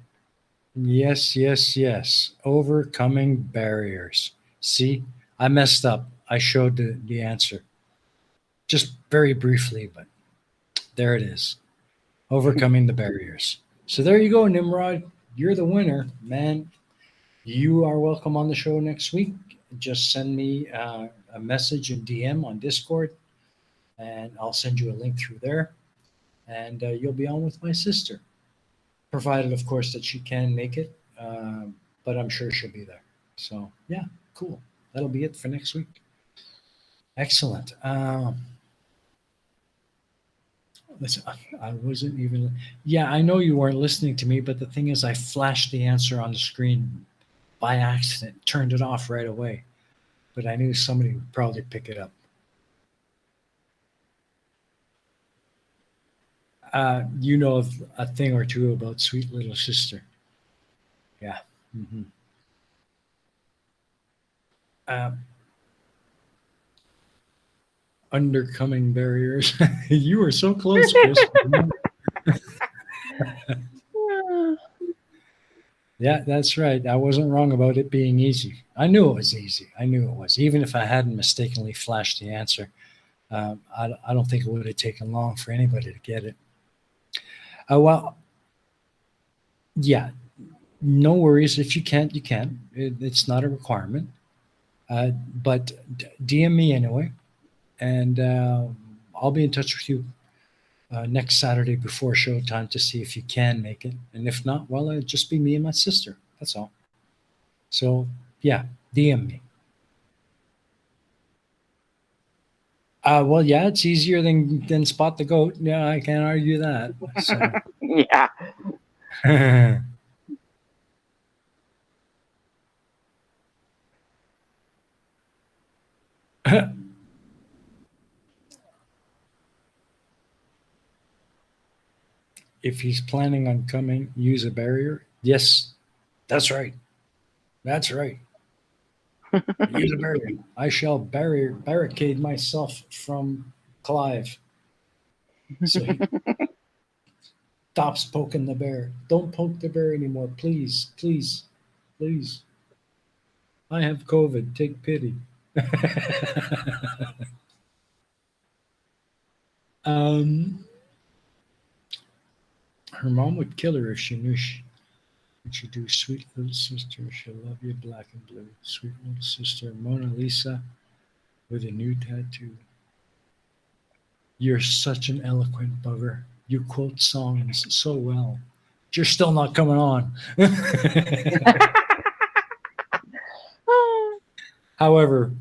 Yes, yes, yes. Overcoming barriers. See, I messed up. I showed the answer just very briefly, but there it is. Overcoming the barriers. So there you go, Nimrod. You're the winner, man. You are welcome on the show next week. Just send me a message in DM on Discord, and I'll send you a link through there, and you'll be on with my sister, provided, of course, that she can make it. But I'm sure she'll be there. So yeah, cool. That'll be it for next week. Excellent. Listen, I wasn't even. Yeah, I know you weren't listening to me, but the thing is, I flashed the answer on the screen by accident, turned it off right away. But I knew somebody would probably pick it up. You know a thing or two about Sweet Little Sister. Yeah. Hmm. Um, Undercoming barriers. You were so close, Chris. Yeah, that's right. I wasn't wrong about it being easy. I knew it was easy. I knew it was. Even if I hadn't mistakenly flashed the answer, I don't think it would have taken long for anybody to get it. Well, yeah, no worries. If you can't, you can't. It's not a requirement. But DM me anyway, and I'll be in touch with you next Saturday before showtime to see if you can make it. And if not, well, it'd just be me and my sister. That's all. So, yeah, DM me. Well, yeah, it's easier than spot the goat. Yeah, I can't argue that. So, Yeah. if he's planning on coming, use a barrier. Yes, that's right. That's right. Use a barrier. I shall barricade myself from Clive so he stops poking the bear. Don't poke the bear anymore, please, please, please. I have COVID. Take pity. um, her mom would kill her if she knew what she do. Sweet little sister, she'll love you, black and blue. Sweet little sister, Mona Lisa with a new tattoo. You're such an eloquent bugger. You quote songs so well. You're still not coming on. However,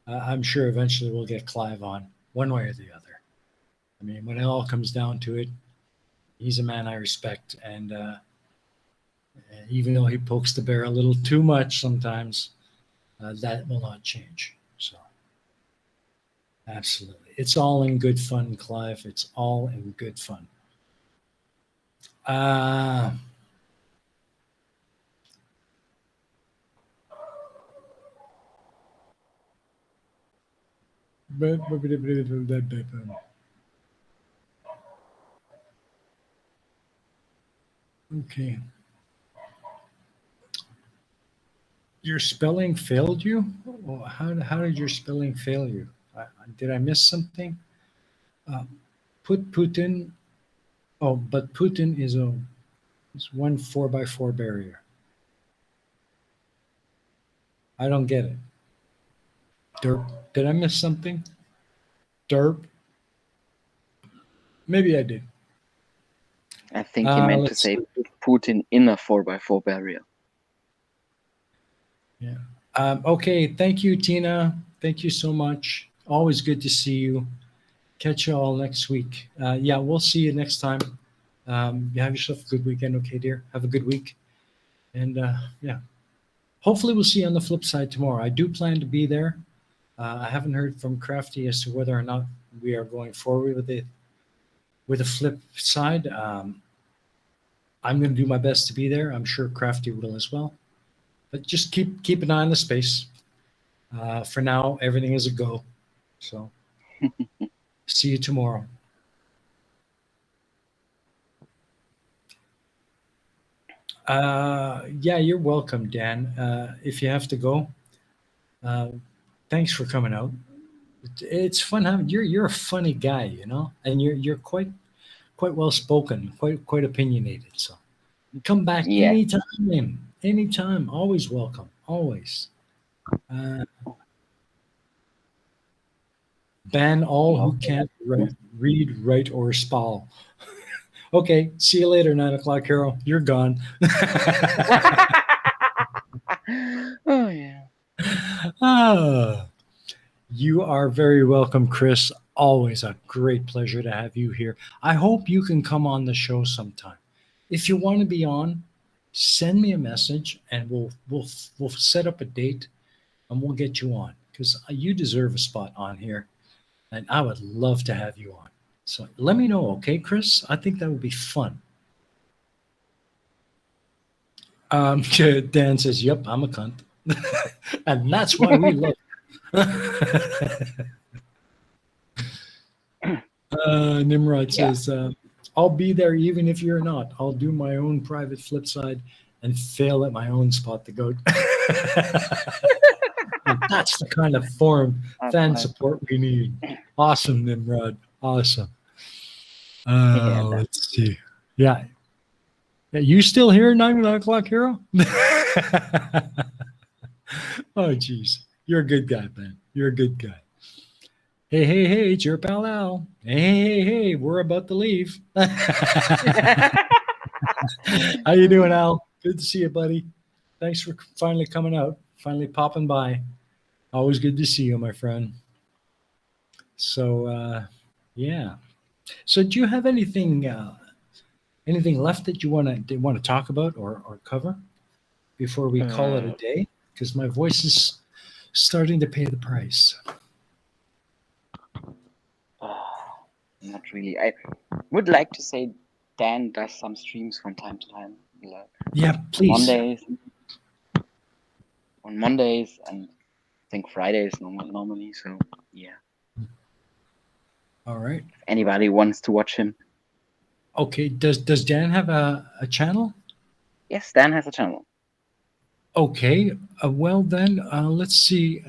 I'm sure eventually we'll get Clive on, one way or the other. I mean, when it all comes down to it, he's a man I respect, and even though he pokes the bear a little too much sometimes, that will not change. So, absolutely, it's all in good fun, Clive. It's all in good fun. Uh, okay. Your spelling failed you? How did your spelling fail you? Did I miss something? Uh, put Putin. Oh, but Putin is one 4x4 barrier. I don't get it. Derp. Did I miss something? Derp. Maybe I did. I think he meant to Let's say see. Putin in a 4x4 barrier. Yeah. Okay. Thank you, Tina. Thank you so much. Always good to see you. Catch you all next week. Yeah, we'll see you next time. You have yourself a good weekend, okay, dear? Have a good week. And yeah, hopefully we'll see you on the flip side tomorrow. I do plan to be there. I haven't heard from Crafty as to whether or not we are going forward with the flip side. I'm going to do my best to be there. I'm sure Crafty will as well. But just keep an eye on the space. For now, everything is a go. So see you tomorrow. Yeah, you're welcome, Dan. If you have to go, uh, thanks for coming out. It's fun having you're a funny guy, you know, and you're quite well spoken, quite opinionated. So come back Yeah. anytime, anytime. Always welcome, always. Uh, ban all who Okay. can't read, write, or spell. Okay, see you later, 9 o'clock, Carol. You're gone. Oh yeah. Ah. You are very welcome, Chris. Always a great pleasure to have you here. I hope you can come on the show sometime. If you want to be on, send me a message and we'll set up a date and we'll get you on because you deserve a spot on here and I would love to have you on. So let me know, okay, Chris? I think that would be fun. Dan says, "Yep, I'm a cunt," and that's why we love. Nimrod Yeah. says, I'll be there even if you're not. I'll do my own private flip side and fail at my own spot the goat. And that's the kind of fan Nice. support we need. Awesome, Nimrod. Awesome. Yeah, Let's see. Yeah. You still here, 9 o'clock hero? Oh, geez. You're a good guy, man. You're a good guy. Hey, hey, hey, it's your pal Al. Hey, hey, hey, we're about to leave. How you doing, Al? Good to see you, buddy. Thanks for finally coming out, finally popping by. Always good to see you, my friend. So, yeah. So, do you have anything left that you want to talk about or cover before we call it a day? Because my voice is starting to pay the price. Not really. I would like to say Dan does some streams from time to time. Like Yeah, please. On Mondays and I think Fridays normally. So yeah. All right. If anybody wants to watch him. Okay. Does Dan have a channel? Yes, Dan has a channel. Okay. Well then, let's see.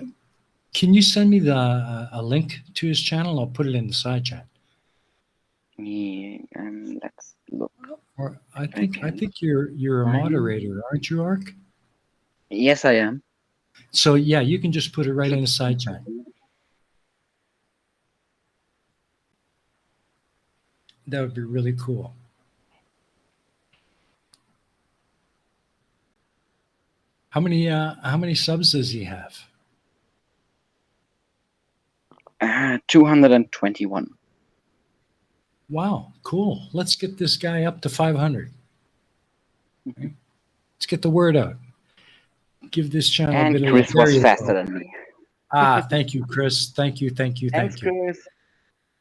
Can you send me a link to his channel? I'll put it in the side chat. Yeah, let's look. Or I think you're a moderator, aren't you, Arc? Yes, I am. So yeah, you can just put it right in the side chat. That would be really cool. How many subs does he have? 221. Wow, cool. Let's get this guy up to 500. Okay. Let's get the word out. Give this channel And a bit Chris of was faster than me. Thank you, Chris. Thank you. Thanks, Chris.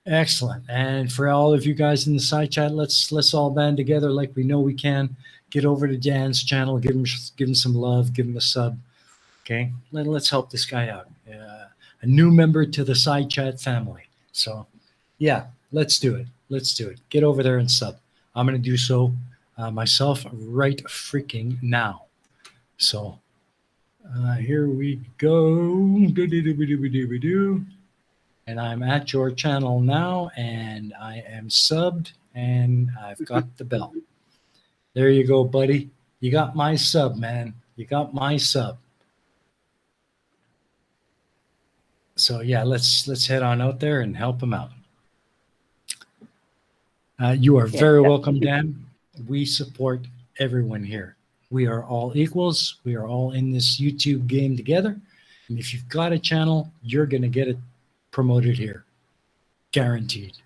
Excellent. And for all of you guys in the side chat, let's all band together like we know we can. Get over to Dan's channel, give him some love, give him a sub. Okay, let's help this guy out. A new member to the side chat family. So, yeah, let's do it. Let's do it. Get over there and sub. I'm going to do so myself right freaking now. So, here we go. And I'm at your channel now, and I am subbed, and I've got the bell. There you go, buddy. You got my sub, man. You got my sub. So yeah, let's head on out there and help him out. You are very welcome, Dan. We support everyone here. We are all equals. We are all in this YouTube game together. And if you've got a channel, you're going to get it promoted here. Guaranteed.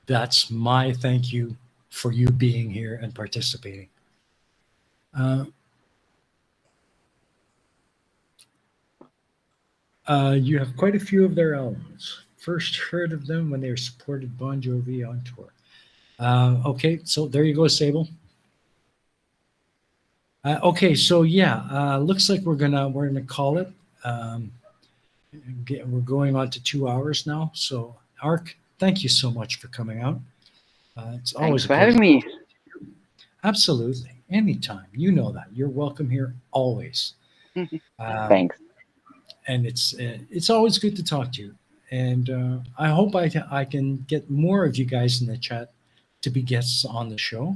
That's my thank you for you being here and participating. You have quite a few of their albums. First heard of them when they supported Bon Jovi on tour. Okay, so there you go, Sable. Okay, so yeah, looks like we're gonna call it. We're going on to 2 hours now. So, Arc, thank you so much for coming out. It's always Thanks for having me. Absolutely, anytime. You know that you're welcome here always. Thanks. And it's always good to talk to you. And I hope I can get more of you guys in the chat to be guests on the show.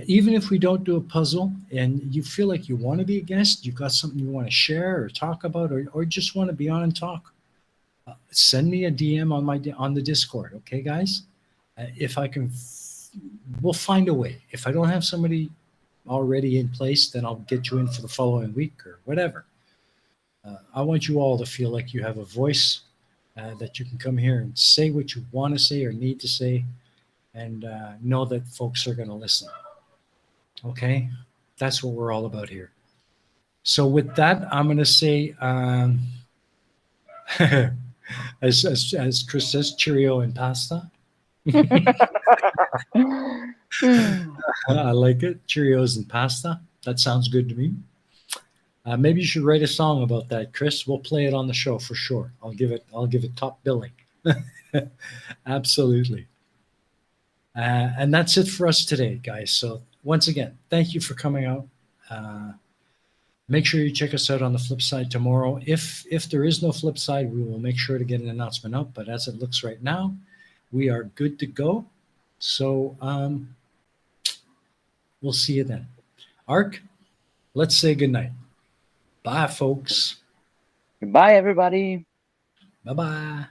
Even if we don't do a puzzle and you feel like you want to be a guest, you've got something you want to share or talk about, or just want to be on and talk, send me a DM on the Discord. Okay, guys? If I can, we'll find a way. If I don't have somebody already in place, then I'll get you in for the following week or whatever. I want you all to feel like you have a voice, that you can come here and say what you want to say or need to say, and know that folks are going to listen. Okay? That's what we're all about here. So with that, I'm going to say, as Chris says, Cheerio and pasta. I like it. Cheerios and pasta. That sounds good to me. Maybe you should write a song about that, Chris. We'll play it on the show for sure. I'll give it top billing. Absolutely. And that's it for us today, guys. So once again, thank you for coming out. Make sure you check us out on the flip side tomorrow. If there is no flip side, we will make sure to get an announcement up. But as it looks right now, we are good to go. So we'll see you then. Arc, let's say goodnight. Bye, folks. Goodbye, everybody. Bye bye.